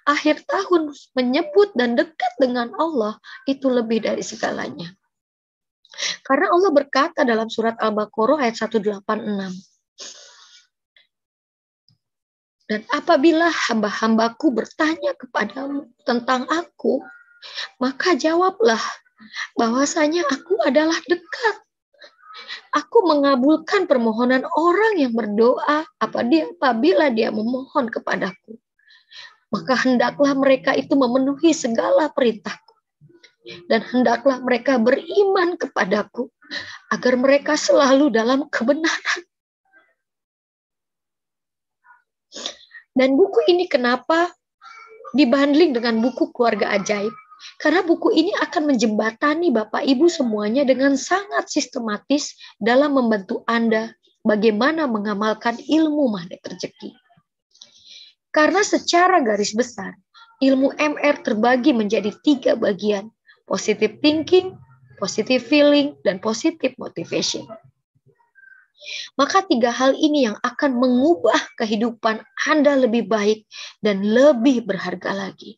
akhir tahun menyebut dan dekat dengan Allah, itu lebih dari segalanya. Karena Allah berkata dalam surat Al-Baqarah ayat 186. Dan apabila hamba-hambaku bertanya kepadamu tentang aku, maka jawablah bahwasanya aku adalah dekat. Aku mengabulkan permohonan orang yang berdoa apabila dia memohon kepadaku. Maka hendaklah mereka itu memenuhi segala perintahku. Dan hendaklah mereka beriman kepadaku agar mereka selalu dalam kebenaran. Dan buku ini kenapa dibanding dengan buku Keluarga Ajaib? Karena buku ini akan menjembatani Bapak Ibu semuanya dengan sangat sistematis dalam membantu Anda bagaimana mengamalkan ilmu magnet rezeki. Karena secara garis besar, ilmu MR terbagi menjadi 3 bagian. Positive thinking, positive feeling, dan positive motivation. Maka 3 hal ini yang akan mengubah kehidupan Anda lebih baik dan lebih berharga lagi.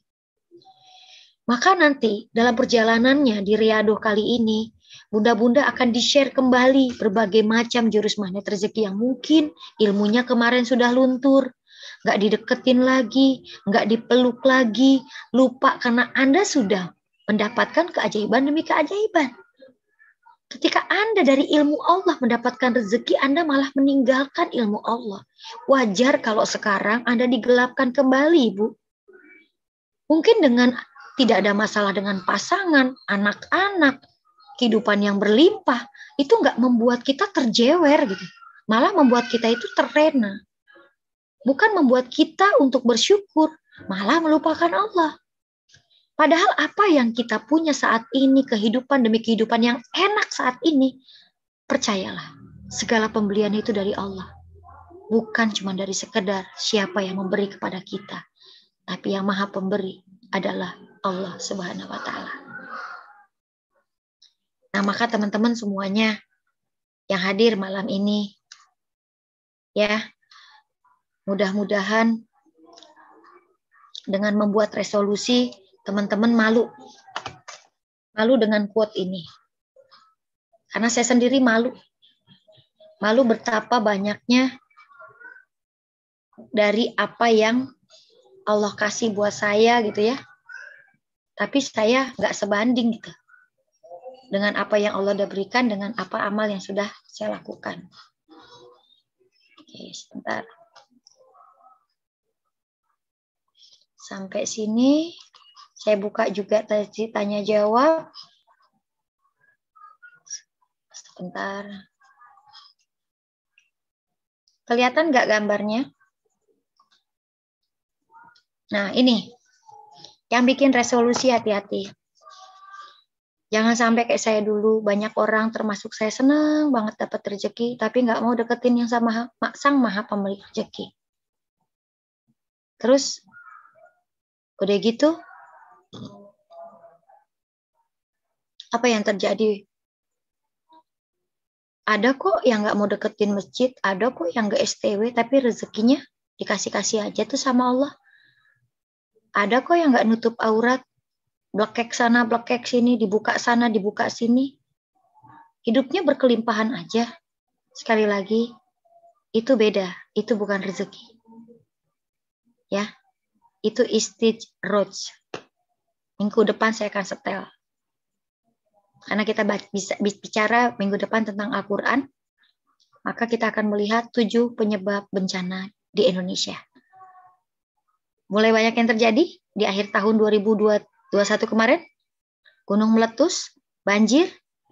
Maka nanti dalam perjalanannya di Riyadhah kali ini, bunda-bunda akan di-share kembali berbagai macam jurus magnet rezeki yang mungkin ilmunya kemarin sudah luntur, nggak dideketin lagi, nggak dipeluk lagi, lupa karena Anda sudah mendapatkan keajaiban demi keajaiban. Ketika Anda dari ilmu Allah mendapatkan rezeki, Anda malah meninggalkan ilmu Allah. Wajar kalau sekarang Anda digelapkan kembali, Ibu. Mungkin dengan tidak ada masalah dengan pasangan, anak-anak, kehidupan yang berlimpah, itu nggak membuat kita terjewer gitu. Malah membuat kita itu terlena. Bukan membuat kita untuk bersyukur, malah melupakan Allah. Padahal apa yang kita punya saat ini, kehidupan demi kehidupan yang enak saat ini, percayalah, segala pembelian itu dari Allah. Bukan cuma dari sekedar siapa yang memberi kepada kita, tapi yang maha pemberi adalah Allah Subhanahu wa Ta'ala. Nah, maka teman-teman semuanya yang hadir malam ini, ya, mudah-mudahan dengan membuat resolusi, teman-teman malu dengan quote ini. Karena saya sendiri malu betapa banyaknya dari apa yang Allah kasih buat saya gitu ya. Tapi saya nggak sebanding gitu dengan apa yang Allah udah berikan dengan apa amal yang sudah saya lakukan. Oke, sebentar. Sampai sini saya buka juga tanya jawab. Sebentar. Kelihatan nggak gambarnya? Nah, ini. Yang bikin resolusi hati-hati. Jangan sampai kayak saya dulu. Banyak orang termasuk saya senang banget dapat rezeki. Tapi nggak mau deketin yang sang maha pemilik rezeki. Terus, udah gitu, apa yang terjadi? Ada kok yang nggak mau deketin masjid, ada kok yang nggak STW, tapi rezekinya dikasih-kasih aja tuh sama Allah. Ada kok yang nggak nutup aurat, blekek sana, blekek sini, dibuka sana, dibuka sini. Hidupnya berkelimpahan aja. Sekali lagi, itu beda, itu bukan rezeki. Ya, itu istijroj. Minggu depan saya akan setel. Karena kita bisa bicara minggu depan tentang Al-Quran, maka kita akan melihat 7 penyebab bencana di Indonesia. Mulai banyak yang terjadi di akhir tahun 2021 kemarin, gunung meletus, banjir,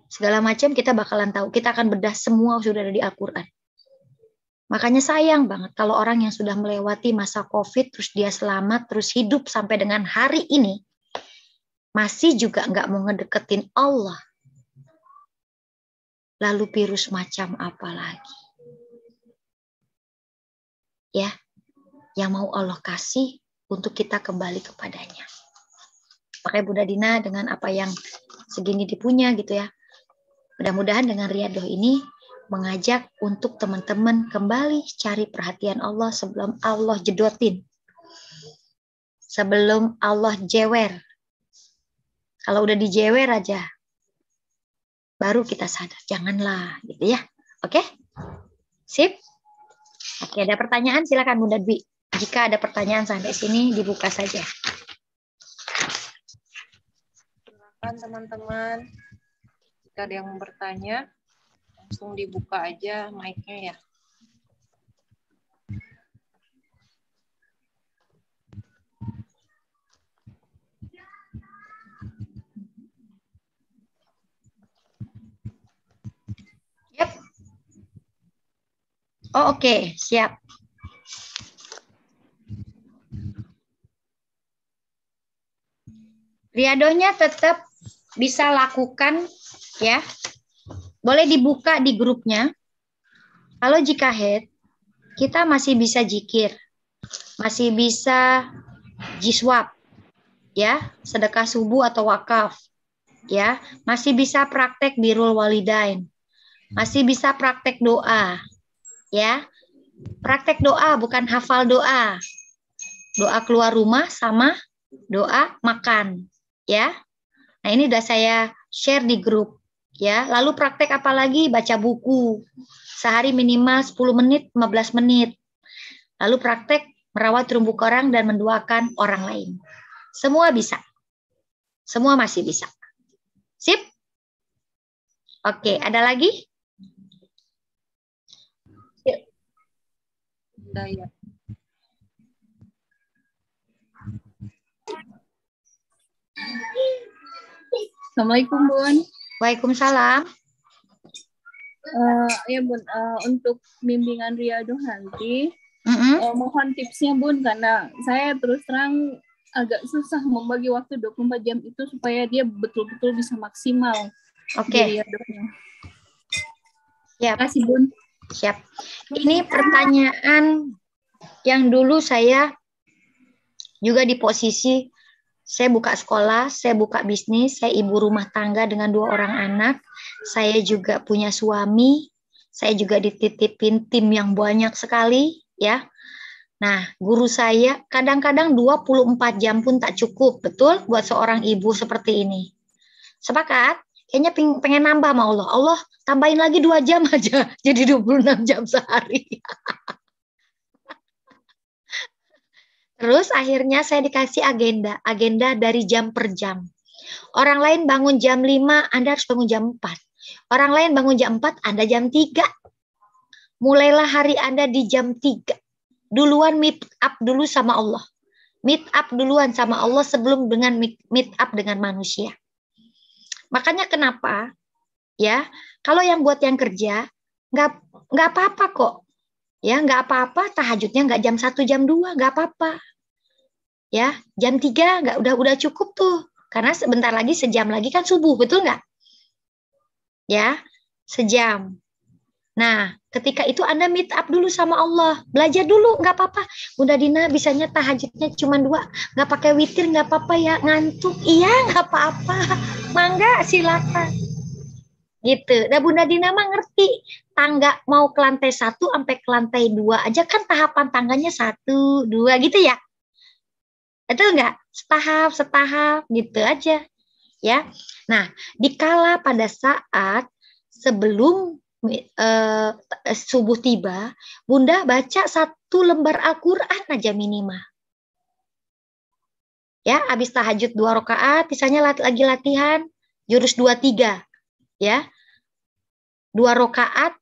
segala macam kita bakalan tahu. Kita akan bedah semua sudah ada di Al-Quran. Makanya sayang banget kalau orang yang sudah melewati masa COVID, terus dia selamat, terus hidup sampai dengan hari ini, masih juga nggak mau ngedeketin Allah. Lalu virus macam apa lagi? Ya, yang mau Allah kasih untuk kita kembali kepadanya. Makanya Bunda Dina dengan apa yang segini dipunya gitu ya. Mudah-mudahan dengan Riyadhah ini mengajak untuk teman-teman kembali cari perhatian Allah sebelum Allah jedotin. Sebelum Allah jewer. Kalau udah dijewer aja, baru kita sadar. Janganlah, gitu ya. Oke? Sip? Oke, ada pertanyaan? Silakan Bunda Dwi. Jika ada pertanyaan sampai sini, dibuka saja. Silakan teman-teman. Jika ada yang mau bertanya, langsung dibuka aja mic-nya ya. Yep. Oh, oke, siap. Riyadhahnya tetap bisa lakukan ya. Boleh dibuka di grupnya. Kalau jika head, kita masih bisa zikir. Masih bisa jiswab. Ya, sedekah subuh atau wakaf. Ya, masih bisa praktek birrul walidain. Masih bisa praktek doa. Ya. Praktek doa bukan hafal doa. Doa keluar rumah sama doa makan, ya. Nah, ini udah saya share di grup. Ya, lalu praktek apa lagi? Baca buku. Sehari minimal 10 menit, 15 menit. Lalu praktek merawat terumbu karang dan mendoakan orang lain. Semua bisa. Semua masih bisa. Sip? Oke, ada lagi? Udah ya. Assalamualaikum Bun. Waalaikumsalam. Ya Bun, untuk bimbingan Riyadhah nanti, mohon tipsnya Bun, karena saya terus terang agak susah membagi waktu 24 jam itu supaya dia betul-betul bisa maksimal. Oke. Terima kasih Bun. Siap. Ini pertanyaan yang dulu saya juga di posisi saya buka sekolah, saya buka bisnis, saya ibu rumah tangga dengan 2 orang anak, saya juga punya suami, saya juga dititipin tim yang banyak sekali, ya. Nah, guru saya kadang-kadang 24 jam pun tak cukup, betul, buat seorang ibu seperti ini. Sepakat? Kayaknya pengen nambah sama Allah. Allah tambahin lagi 2 jam aja, jadi 26 jam sehari. Terus akhirnya saya dikasih agenda dari jam per jam. Orang lain bangun jam 5, Anda harus bangun jam 4. Orang lain bangun jam 4, Anda jam 3. Mulailah hari Anda di jam 3. Duluan meet up dulu sama Allah. Meet up duluan sama Allah sebelum dengan meet up dengan manusia. Makanya kenapa? Ya, kalau yang buat yang kerja, nggak apa-apa kok. Ya, nggak apa-apa, tahajudnya nggak jam 1, jam 2, nggak apa-apa. Ya, jam 3 nggak udah cukup tuh. Karena sebentar lagi, sejam lagi kan subuh, betul nggak? Ya, sejam. Nah, ketika itu Anda meet up dulu sama Allah. Belajar dulu, nggak apa-apa. Bunda Dina bisanya tahajudnya cuma 2. Nggak pakai witir, nggak apa-apa ya. Ngantuk, iya nggak apa-apa. Mangga, silakan. Gitu. Nah, Bunda Dina mah ngerti. Tangga mau ke lantai 1 sampai ke lantai 2 aja kan tahapan tangganya 1, 2 gitu ya. Itu enggak? Setahap gitu aja. Ya. Nah, dikala pada saat sebelum subuh tiba, Bunda baca 1 lembar Al-Quran aja minimal. Ya, habis tahajud 2 rakaat, misalnya lagi latihan, jurus 23 ya. 2 rakaat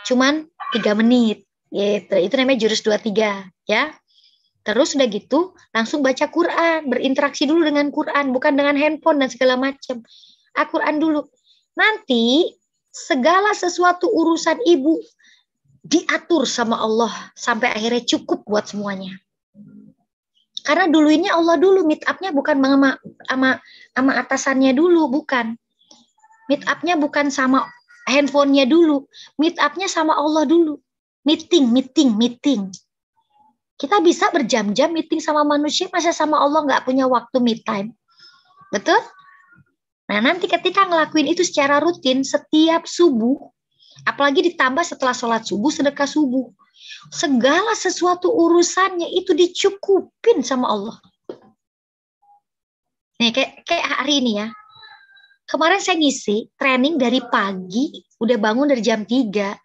cuman 3 menit gitu. Itu namanya jurus 23 ya. Terus udah gitu langsung baca Quran, berinteraksi dulu dengan Quran, bukan dengan handphone dan segala macam. Al-Quran dulu. Nanti segala sesuatu urusan ibu diatur sama Allah sampai akhirnya cukup buat semuanya. Karena dulunya Allah dulu, meet up-nya bukan sama atasannya dulu, bukan. Meet up-nya bukan sama handphonenya dulu, meet up-nya sama Allah dulu. Meeting. Kita bisa berjam-jam meeting sama manusia, masa sama Allah nggak punya waktu meet time. Betul? Nah, nanti ketika ngelakuin itu secara rutin setiap subuh, apalagi ditambah setelah sholat subuh, sedekah subuh, segala sesuatu urusannya itu dicukupin sama Allah. Nih, kayak hari ini ya. Kemarin saya ngisi training dari pagi, udah bangun dari jam 3.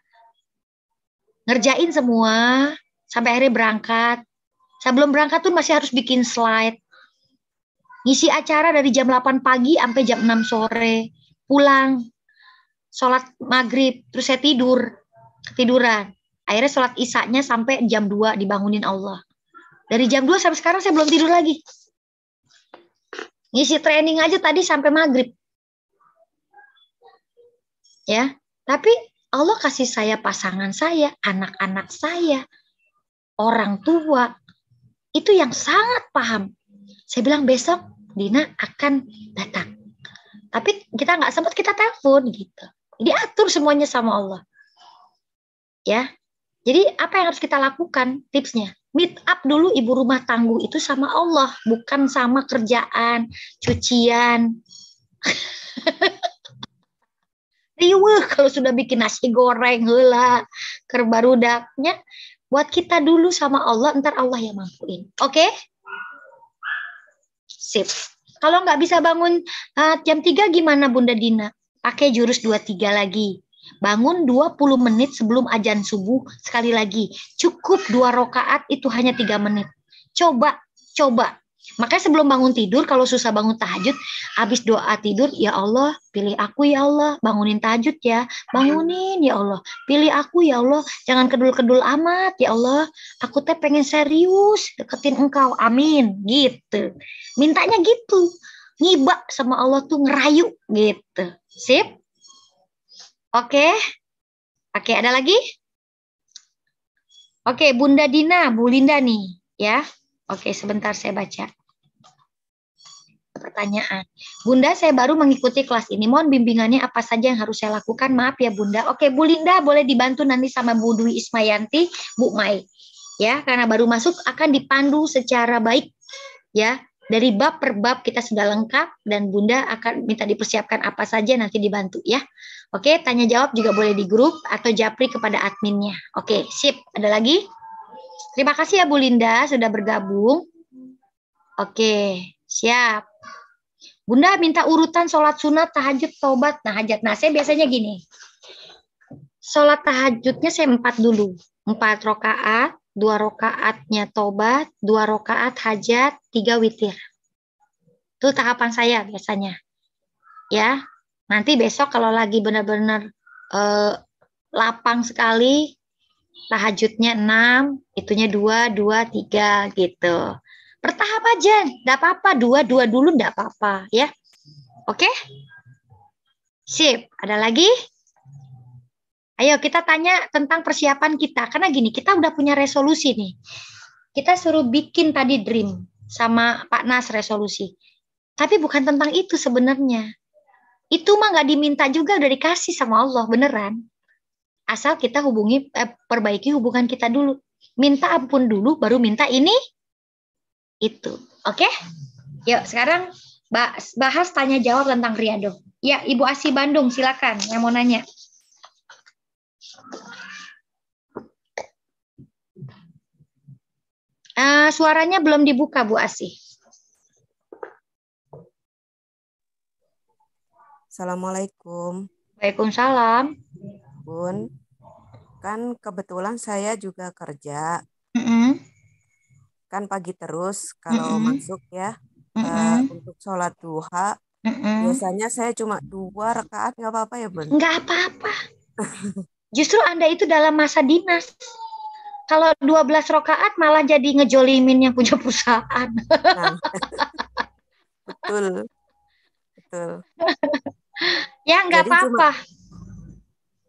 Ngerjain semua, sampai akhirnya berangkat. Sebelum berangkat tuh masih harus bikin slide. Ngisi acara dari jam 8 pagi sampai jam 6 sore. Pulang, sholat maghrib, terus saya ketiduran. Akhirnya sholat isya-nya sampai jam 2 dibangunin Allah. Dari jam 2 sampai sekarang saya belum tidur lagi. Ngisi training aja tadi sampai maghrib. Ya, tapi Allah kasih saya pasangan saya, anak-anak saya, orang tua, itu yang sangat paham. Saya bilang besok Dina akan datang. Tapi kita nggak sempat, kita telepon gitu. Diatur semuanya sama Allah. Ya, jadi apa yang harus kita lakukan? Tipsnya, meet up dulu ibu rumah tangguh itu sama Allah, bukan sama kerjaan, cucian. Riweuh kalau sudah bikin nasi goreng heula keur barudaknya, buat kita dulu sama Allah, ntar Allah yang mampuin. Oke? Sip. Kalau nggak bisa bangun jam 3 gimana Bunda Dina? Pakai jurus 23 lagi. Bangun 20 menit sebelum azan subuh sekali lagi. Cukup 2 rakaat itu hanya 3 menit. Coba. Makanya sebelum bangun tidur, kalau susah bangun tahajud, habis doa tidur, ya Allah, pilih aku ya Allah, bangunin tahajud ya, bangunin ya Allah, pilih aku ya Allah, jangan kedul-kedul amat ya Allah, aku teh pengen serius deketin engkau, amin, gitu. Mintanya gitu, ngibak sama Allah tuh ngerayu, gitu. Sip? Oke, ada lagi? Oke, Bunda Dina, Bu Linda nih, ya. Oke, sebentar saya baca pertanyaan. Bunda, saya baru mengikuti kelas ini. Mohon bimbingannya apa saja yang harus saya lakukan? Maaf ya Bunda. Oke, Bu Linda boleh dibantu nanti sama Bu Dwi Ismayanti, Bu Mai. Ya, karena baru masuk akan dipandu secara baik. Ya, dari bab per bab kita sudah lengkap dan Bunda akan minta dipersiapkan apa saja nanti dibantu ya. Oke, tanya jawab juga boleh di grup atau japri kepada adminnya. Oke, sip. Ada lagi? Terima kasih ya Bu Linda sudah bergabung. Oke, siap. Bunda minta urutan sholat sunat, tahajud, taubat, nah hajat. Nah, saya biasanya gini. Sholat tahajudnya saya 4 dulu. 4 rakaat, 2 rakaatnya taubat, 2 rakaat hajat, 3 witir. Itu tahapan saya biasanya. Ya, nanti besok kalau lagi benar-benar lapang sekali, tahajudnya 6, itunya 2, 2, 3 gitu. Bertahap aja, enggak apa-apa, 2 dulu enggak apa-apa ya. Oke? Sip, ada lagi? Ayo kita tanya tentang persiapan kita. Karena gini, kita udah punya resolusi nih. Kita suruh bikin tadi dream sama Pak Nas resolusi. Tapi bukan tentang itu sebenarnya. Itu mah nggak diminta juga, udah dikasih sama Allah, beneran. Asal kita perbaiki hubungan kita dulu. Minta ampun dulu, baru minta ini, itu. Oke? Yuk, sekarang bahas tanya jawab tentang Riyadhah. Ya, Ibu Asi Bandung, silakan yang mau nanya. Suaranya belum dibuka, Bu Asi. Assalamualaikum. Waalaikumsalam. Bun, kan kebetulan saya juga kerja. Kan pagi terus kalau masuk ya untuk sholat duha Biasanya saya cuma 2 rakaat, nggak apa-apa ya, Bun? Nggak apa-apa. Justru Anda itu dalam masa dinas. Kalau 12 rakaat malah jadi ngejolimin yang punya perusahaan. Nah, betul. Ya nggak apa-apa.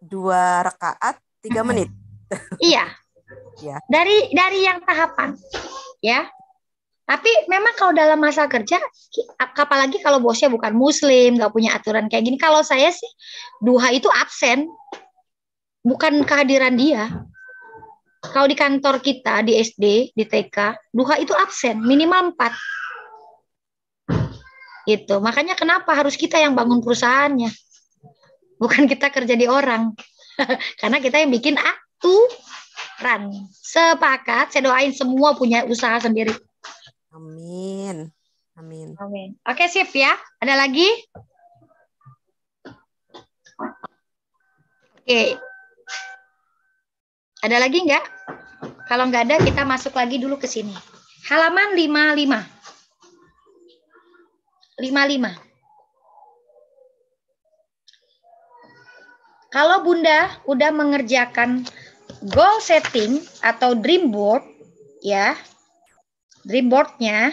2 rakaat 3 menit. Iya. Ya. Dari yang tahapan, ya. Tapi memang kalau dalam masa kerja, apalagi kalau bosnya bukan muslim, nggak punya aturan kayak gini. Kalau saya sih, duha itu absen, bukan kehadiran dia. Kalau di kantor kita, di SD, di TK, duha itu absen, minimal 4. Gitu. Makanya kenapa harus kita yang bangun perusahaannya, bukan kita kerja di orang. Karena kita yang bikin aturan. Sepakat, saya doain semua punya usaha sendiri. Amin. Oke, sip ya. Ada lagi? Oke. Ada lagi nggak? Kalau nggak ada, kita masuk lagi dulu ke sini. Halaman 55. Kalau Bunda udah mengerjakan goal setting atau dream board, ya, dream board-nya,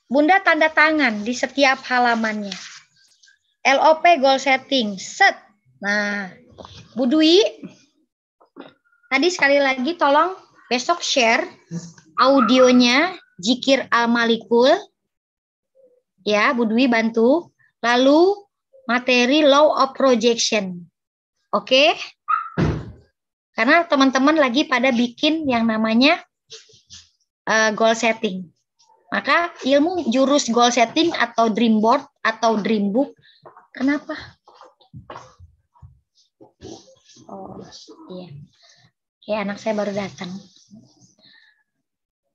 Bunda tanda tangan di setiap halamannya. LOP goal setting, set. Nah, Bu Dwi, tadi sekali lagi tolong besok share audionya Zikir Al-Malikul. Ya, Bu Dwi bantu. Lalu materi Law of Projection. Oke? Karena teman-teman lagi pada bikin yang namanya goal setting. Maka ilmu jurus goal setting atau dream board atau dream book. Kenapa? Oh, iya. Oke, anak saya baru datang.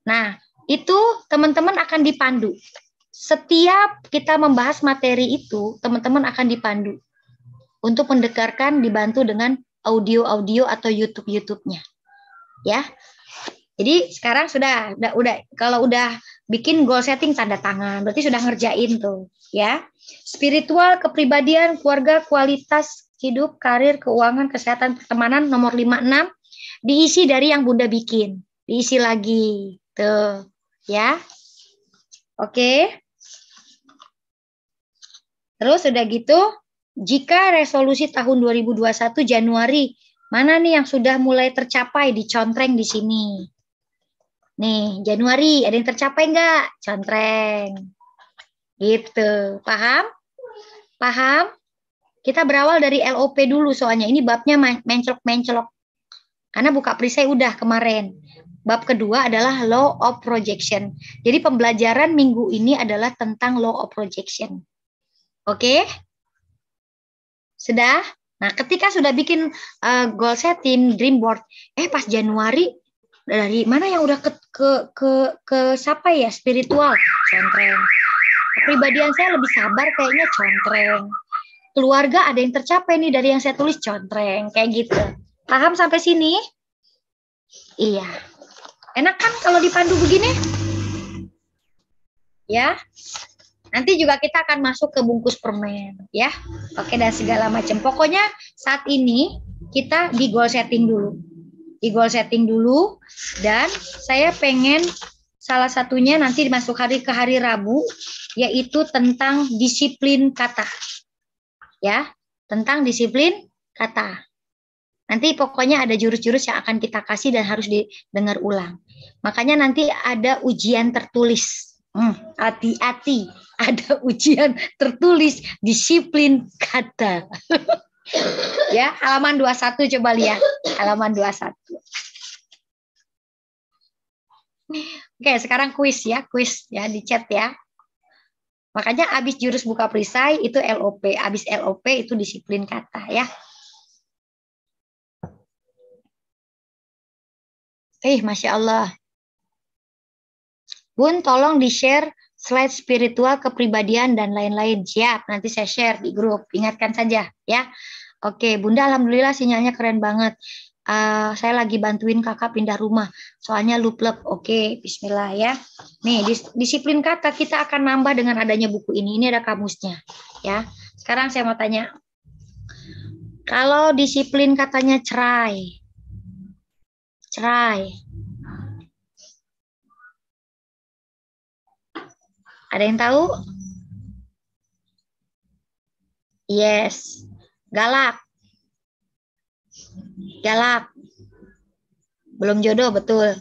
Nah, itu teman-teman akan dipandu. Setiap kita membahas materi itu, teman-teman akan dipandu untuk mendengarkan, dibantu dengan audio-audio atau YouTube-nya. Ya. Jadi sekarang sudah kalau udah bikin goal setting tanda tangan, berarti sudah ngerjain tuh, ya. Spiritual, kepribadian, keluarga, kualitas hidup, karir, keuangan, kesehatan, pertemanan nomor 56 diisi dari yang Bunda bikin. Diisi lagi. Tuh, ya. Oke. Terus udah gitu, jika resolusi tahun 2021 Januari, mana nih yang sudah mulai tercapai dicontreng di sini? Nih, Januari, ada yang tercapai nggak? Contreng. Gitu. Paham? Paham? Kita berawal dari LOP dulu soalnya. Ini babnya mencelok-mencelok. Karena buka perisai udah kemarin. Bab kedua adalah Law of Projection. Jadi pembelajaran minggu ini adalah tentang Law of Projection. Oke? Sudah? Nah, ketika sudah bikin goal setting, dream board, pas Januari, dari mana yang udah ke siapa ya? Spiritual, contreng. Kepribadian saya lebih sabar kayaknya, contreng. Keluarga ada yang tercapai nih dari yang saya tulis, contreng, kayak gitu. Paham sampai sini? Iya. Enak kan kalau dipandu begini? Ya. Nanti juga kita akan masuk ke bungkus permen, ya. Oke, dan segala macam. Pokoknya saat ini kita di goal setting dulu. Di goal setting dulu, dan saya pengen salah satunya nanti masuk hari ke hari Rabu, yaitu tentang disiplin kata. Ya, tentang disiplin kata. Nanti pokoknya ada jurus-jurus yang akan kita kasih dan harus didengar ulang. Makanya nanti ada ujian tertulis. Hati-hati, ada ujian tertulis disiplin kata. Ya, halaman 21 coba lihat. Halaman 21. Oke, sekarang kuis ya, di chat ya. Makanya habis jurus buka perisai itu LOP, habis LOP itu disiplin kata ya. Masya Allah. Bun, tolong di-share slide spiritual, kepribadian, dan lain-lain. Siap, nanti saya share di grup. Ingatkan saja, ya. Oke, Bunda, alhamdulillah sinyalnya keren banget. Saya lagi bantuin kakak pindah rumah. Soalnya luplep. Oke, bismillah ya. Nih, disiplin kata kita akan nambah dengan adanya buku ini. Ini ada kamusnya. Ya. Sekarang saya mau tanya. Kalau disiplin katanya cerai. Cerai. Ada yang tahu? Yes. Galak. Galak. Belum jodoh, betul.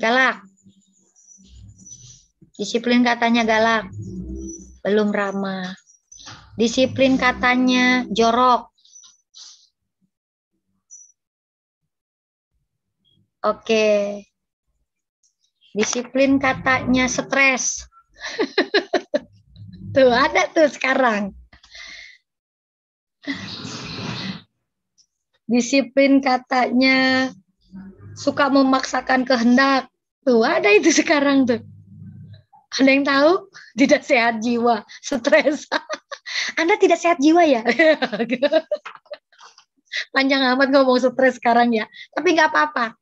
Galak. Disiplin katanya galak. Belum ramah. Disiplin katanya jorok. Oke. Disiplin katanya stres. Tuh, ada tuh sekarang. Disiplin katanya suka memaksakan kehendak. Tuh, ada itu sekarang tuh. Ada yang tahu? Tidak sehat jiwa, stres. Anda tidak sehat jiwa ya? Panjang amat ngomong stres sekarang ya. Tapi nggak apa-apa.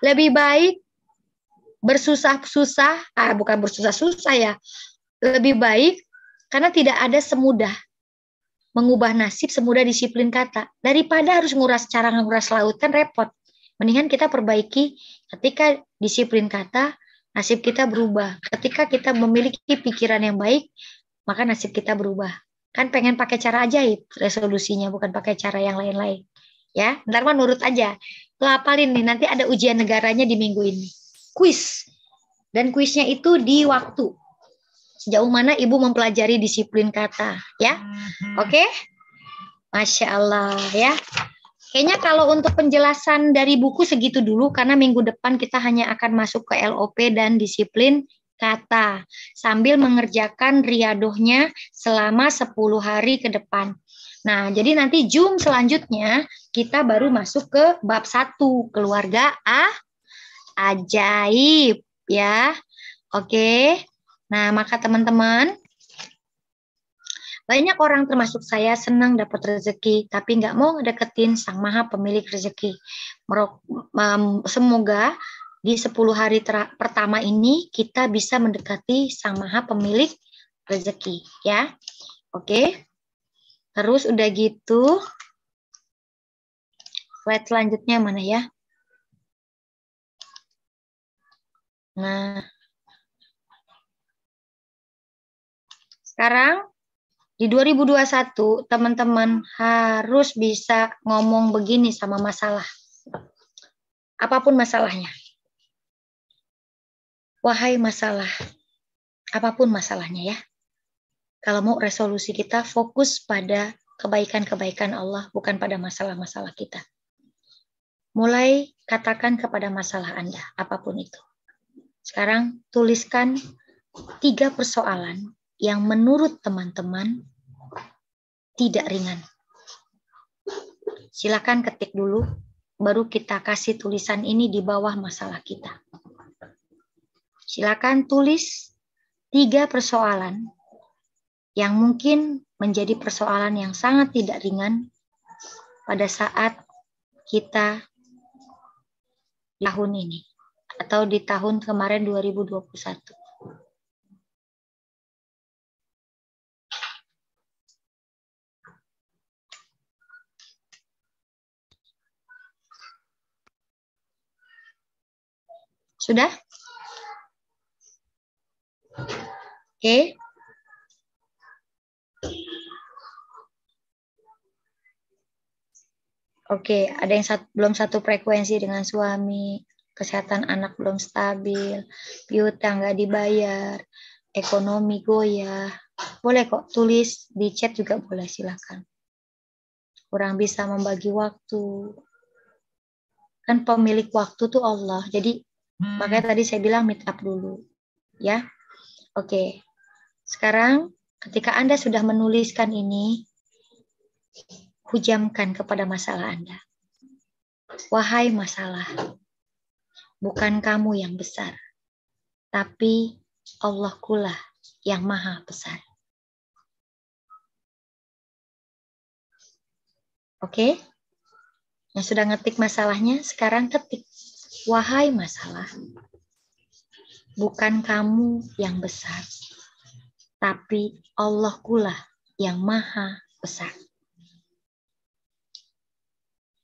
Lebih baik bersusah-susah, bukan bersusah-susah ya. Lebih baik karena tidak ada semudah mengubah nasib semudah disiplin kata. Daripada harus cara nguras laut, kan repot. Mendingan kita perbaiki ketika disiplin kata, nasib kita berubah. Ketika kita memiliki pikiran yang baik, maka nasib kita berubah. Kan pengen pakai cara ajaib resolusinya, bukan pakai cara yang lain-lain. Ya, ntar mah nurut aja. Lo hafalin nih, nanti ada ujian negaranya di minggu ini. Kuis. Dan kuisnya itu di waktu. Sejauh mana Ibu mempelajari disiplin kata, ya? Oke? Masya Allah, ya. Kayaknya kalau untuk penjelasan dari buku segitu dulu, karena minggu depan kita hanya akan masuk ke LOP dan disiplin kata, sambil mengerjakan riadohnya selama 10 hari ke depan. Nah, jadi nanti Zoom selanjutnya, kita baru masuk ke bab 1, keluarga ajaib, ya. Oke. Nah, maka teman-teman, banyak orang termasuk saya senang dapat rezeki, tapi nggak mau ngedeketin Sang Maha Pemilik rezeki. Semoga di 10 hari pertama ini kita bisa mendekati Sang Maha Pemilik rezeki, ya. Oke. Terus udah gitu, slide selanjutnya mana ya? Nah, sekarang di 2021 teman-teman harus bisa ngomong begini sama masalah. Apapun masalahnya. Wahai masalah, apapun masalahnya ya. Kalau mau resolusi kita fokus pada kebaikan-kebaikan Allah, bukan pada masalah-masalah kita. Mulai katakan kepada masalah Anda, apapun itu. Sekarang tuliskan 3 persoalan yang menurut teman-teman tidak ringan. Silakan ketik dulu, baru kita kasih tulisan ini di bawah masalah kita. Silakan tulis 3 persoalan yang mungkin menjadi persoalan yang sangat tidak ringan pada saat kita di tahun ini atau di tahun kemarin 2021. Sudah? Oke. Oke, ada yang belum satu frekuensi dengan suami, kesehatan anak belum stabil, piutang nggak dibayar, ekonomi goyah. Boleh kok tulis di chat juga boleh, silakan. Kurang bisa membagi waktu. Kan pemilik waktu tuh Allah. Jadi makanya tadi saya bilang meet up dulu. Ya. Oke. Sekarang ketika Anda sudah menuliskan ini, hujamkan kepada masalah Anda. Wahai masalah, bukan kamu yang besar, tapi Allah kulah yang maha besar. Oke? Yang sudah ngetik masalahnya, sekarang ketik. Wahai masalah, bukan kamu yang besar, tapi Allah kulah yang maha besar.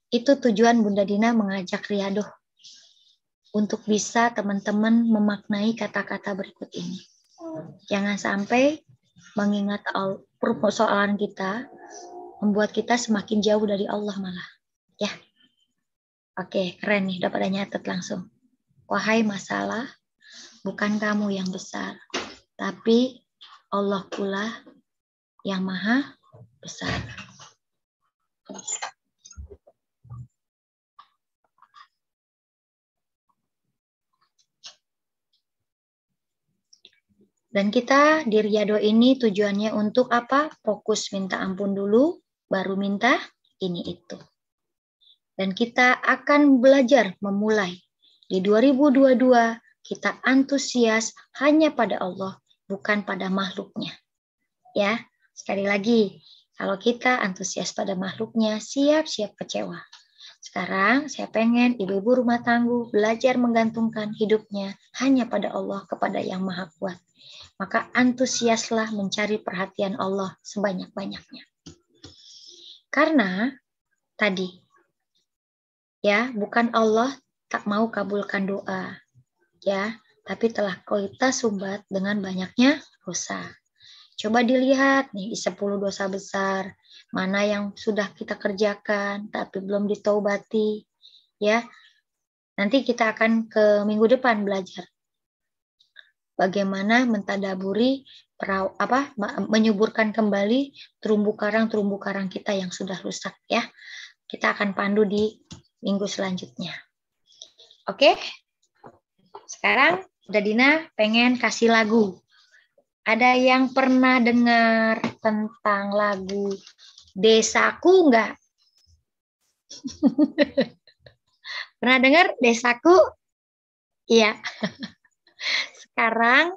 Itu tujuan Bunda Dina mengajak Riyadoh untuk bisa teman-teman memaknai kata-kata berikut ini. Jangan sampai mengingat persoalan kita membuat kita semakin jauh dari Allah malah. Ya. Oke, keren nih, udah pada nyatet langsung. Wahai masalah, bukan kamu yang besar, tapi Allah pula yang maha besar. Dan kita di Riyadoh ini tujuannya untuk apa? Fokus minta ampun dulu, baru minta ini itu. Dan kita akan belajar memulai. Di 2022, kita antusias hanya pada Allah, bukan pada makhluknya. Ya, sekali lagi, kalau kita antusias pada makhluknya, siap-siap kecewa. Sekarang saya pengen ibu-ibu rumah tangga belajar menggantungkan hidupnya hanya pada Allah, kepada yang maha kuat. Maka antusiaslah mencari perhatian Allah sebanyak-banyaknya. Karena tadi, ya, bukan Allah tak mau kabulkan doa, ya, tapi telah kita sumbat dengan banyaknya dosa. Coba dilihat nih, 10 dosa besar, mana yang sudah kita kerjakan tapi belum ditaubati, ya. Nanti kita akan ke minggu depan belajar bagaimana mentadaburi menyuburkan kembali terumbu karang kita yang sudah rusak, ya. Kita akan pandu di minggu selanjutnya. Oke? Sekarang Bunda Dina pengen kasih lagu. Ada yang pernah dengar tentang lagu Desaku nggak? Pernah dengar Desaku? Iya. Sekarang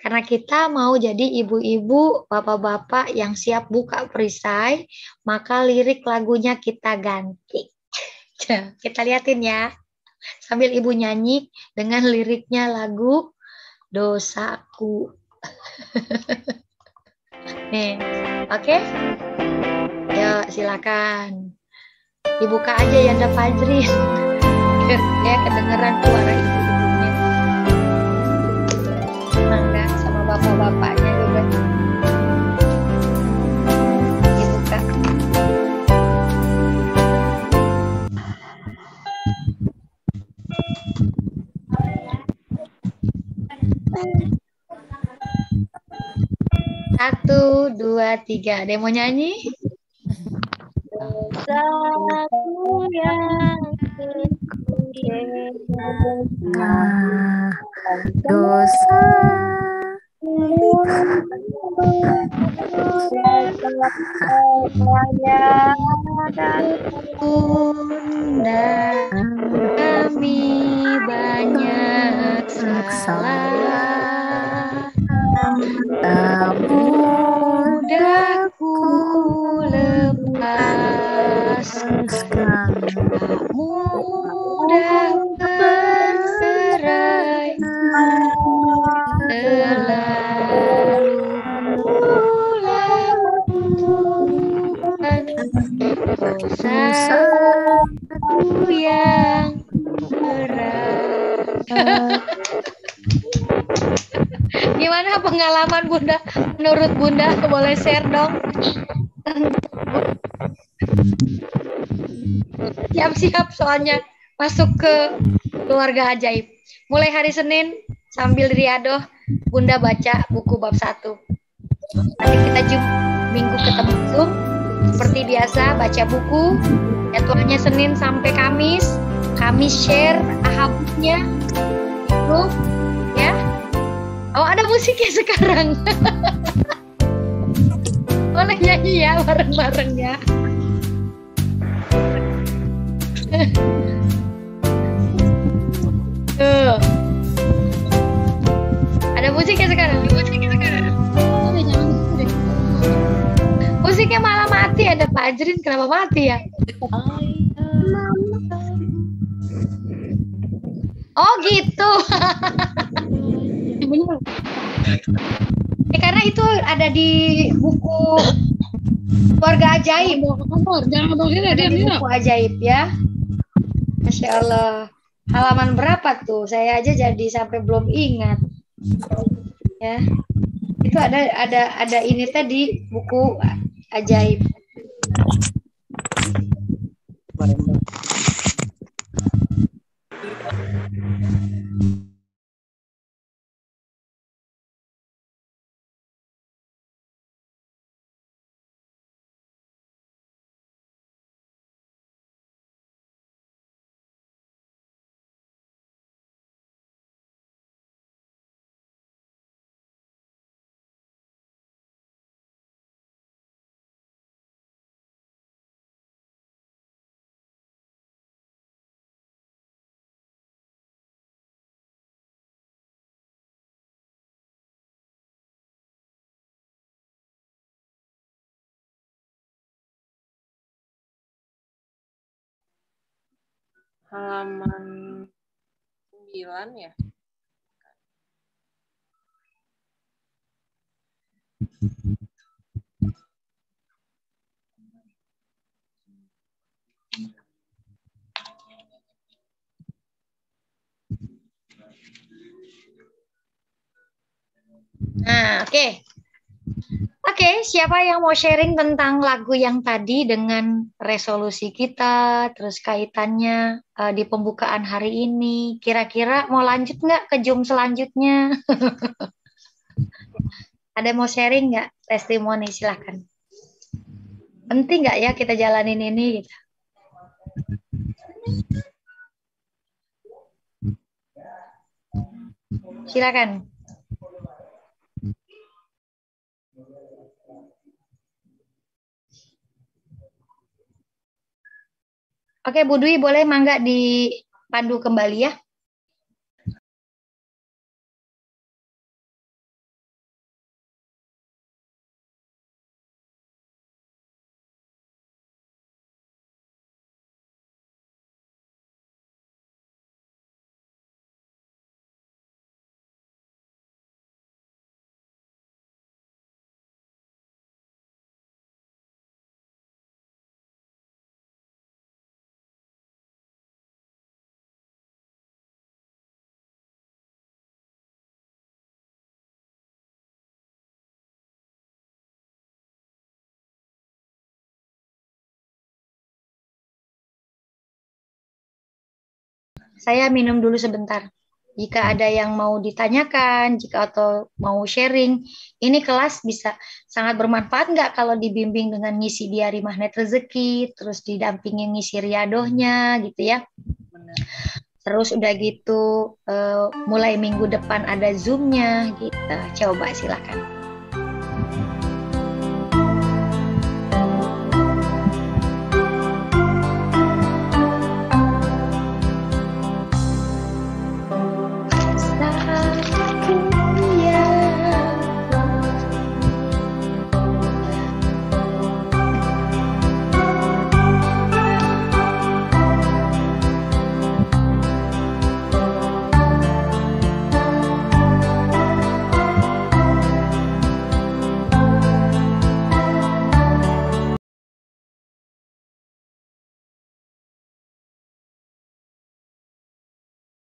karena kita mau jadi ibu-ibu, bapak-bapak yang siap buka perisai, maka lirik lagunya kita ganti. Kita liatin ya, sambil ibu nyanyi dengan liriknya lagu Dosaku. Nih, oke? Yuk, silakan. Dibuka aja ya, Anda Fajrin. Ya, kedengeran suara ibu-ibunya. Mangga sama bapak-bapaknya juga. Dibuka. Satu, dua, tiga. Ada yang mau nyanyi? Dosaku yang dosa Bunda, kami banyak salah. Mudah ku lepaskan, mudah bercerai, selalu melakukan dosaku yang berat. Gimana pengalaman Bunda? Menurut Bunda, boleh share dong. Siap-siap soalnya masuk ke keluarga ajaib. Mulai hari Senin sambil Riyadoh, Bunda baca buku bab 1. Nanti kita minggu ketemu Zoom. Seperti biasa baca buku. Jadwalnya Senin sampai Kamis. Kamis share ahabnya. Tuh, ya. Oh, ada musiknya sekarang. Boleh nyanyi ya bareng-bareng ya. Tuh. Ada musiknya sekarang. Musiknya malah mati. Ada Fajrin, kenapa mati ya? Oh gitu. Karena itu ada di buku Keluarga Ajaib. Ada di buku ajaib ya. Masya Allah. Halaman berapa tuh? Saya aja jadi sampai belum ingat. Ya. Itu ada ini tadi buku ajaib. Halaman 9 ya. Nah, oke. Oke, siapa yang mau sharing tentang lagu yang tadi dengan resolusi kita, terus kaitannya di pembukaan hari ini? Kira-kira mau lanjut nggak ke Zoom selanjutnya? Ada mau sharing nggak? Testimoni, silahkan. Penting nggak ya kita jalanin ini? Gitu. Silakan. Oke, Bu Dwi boleh mangga dipandu kembali ya. Saya minum dulu sebentar. Jika ada yang mau ditanyakan, atau mau sharing, ini kelas bisa sangat bermanfaat nggak kalau dibimbing dengan ngisi diari magnet rezeki, terus didampingin ngisi riadohnya gitu ya. Terus udah gitu, mulai minggu depan ada Zoom-nya gitu. Coba silakan.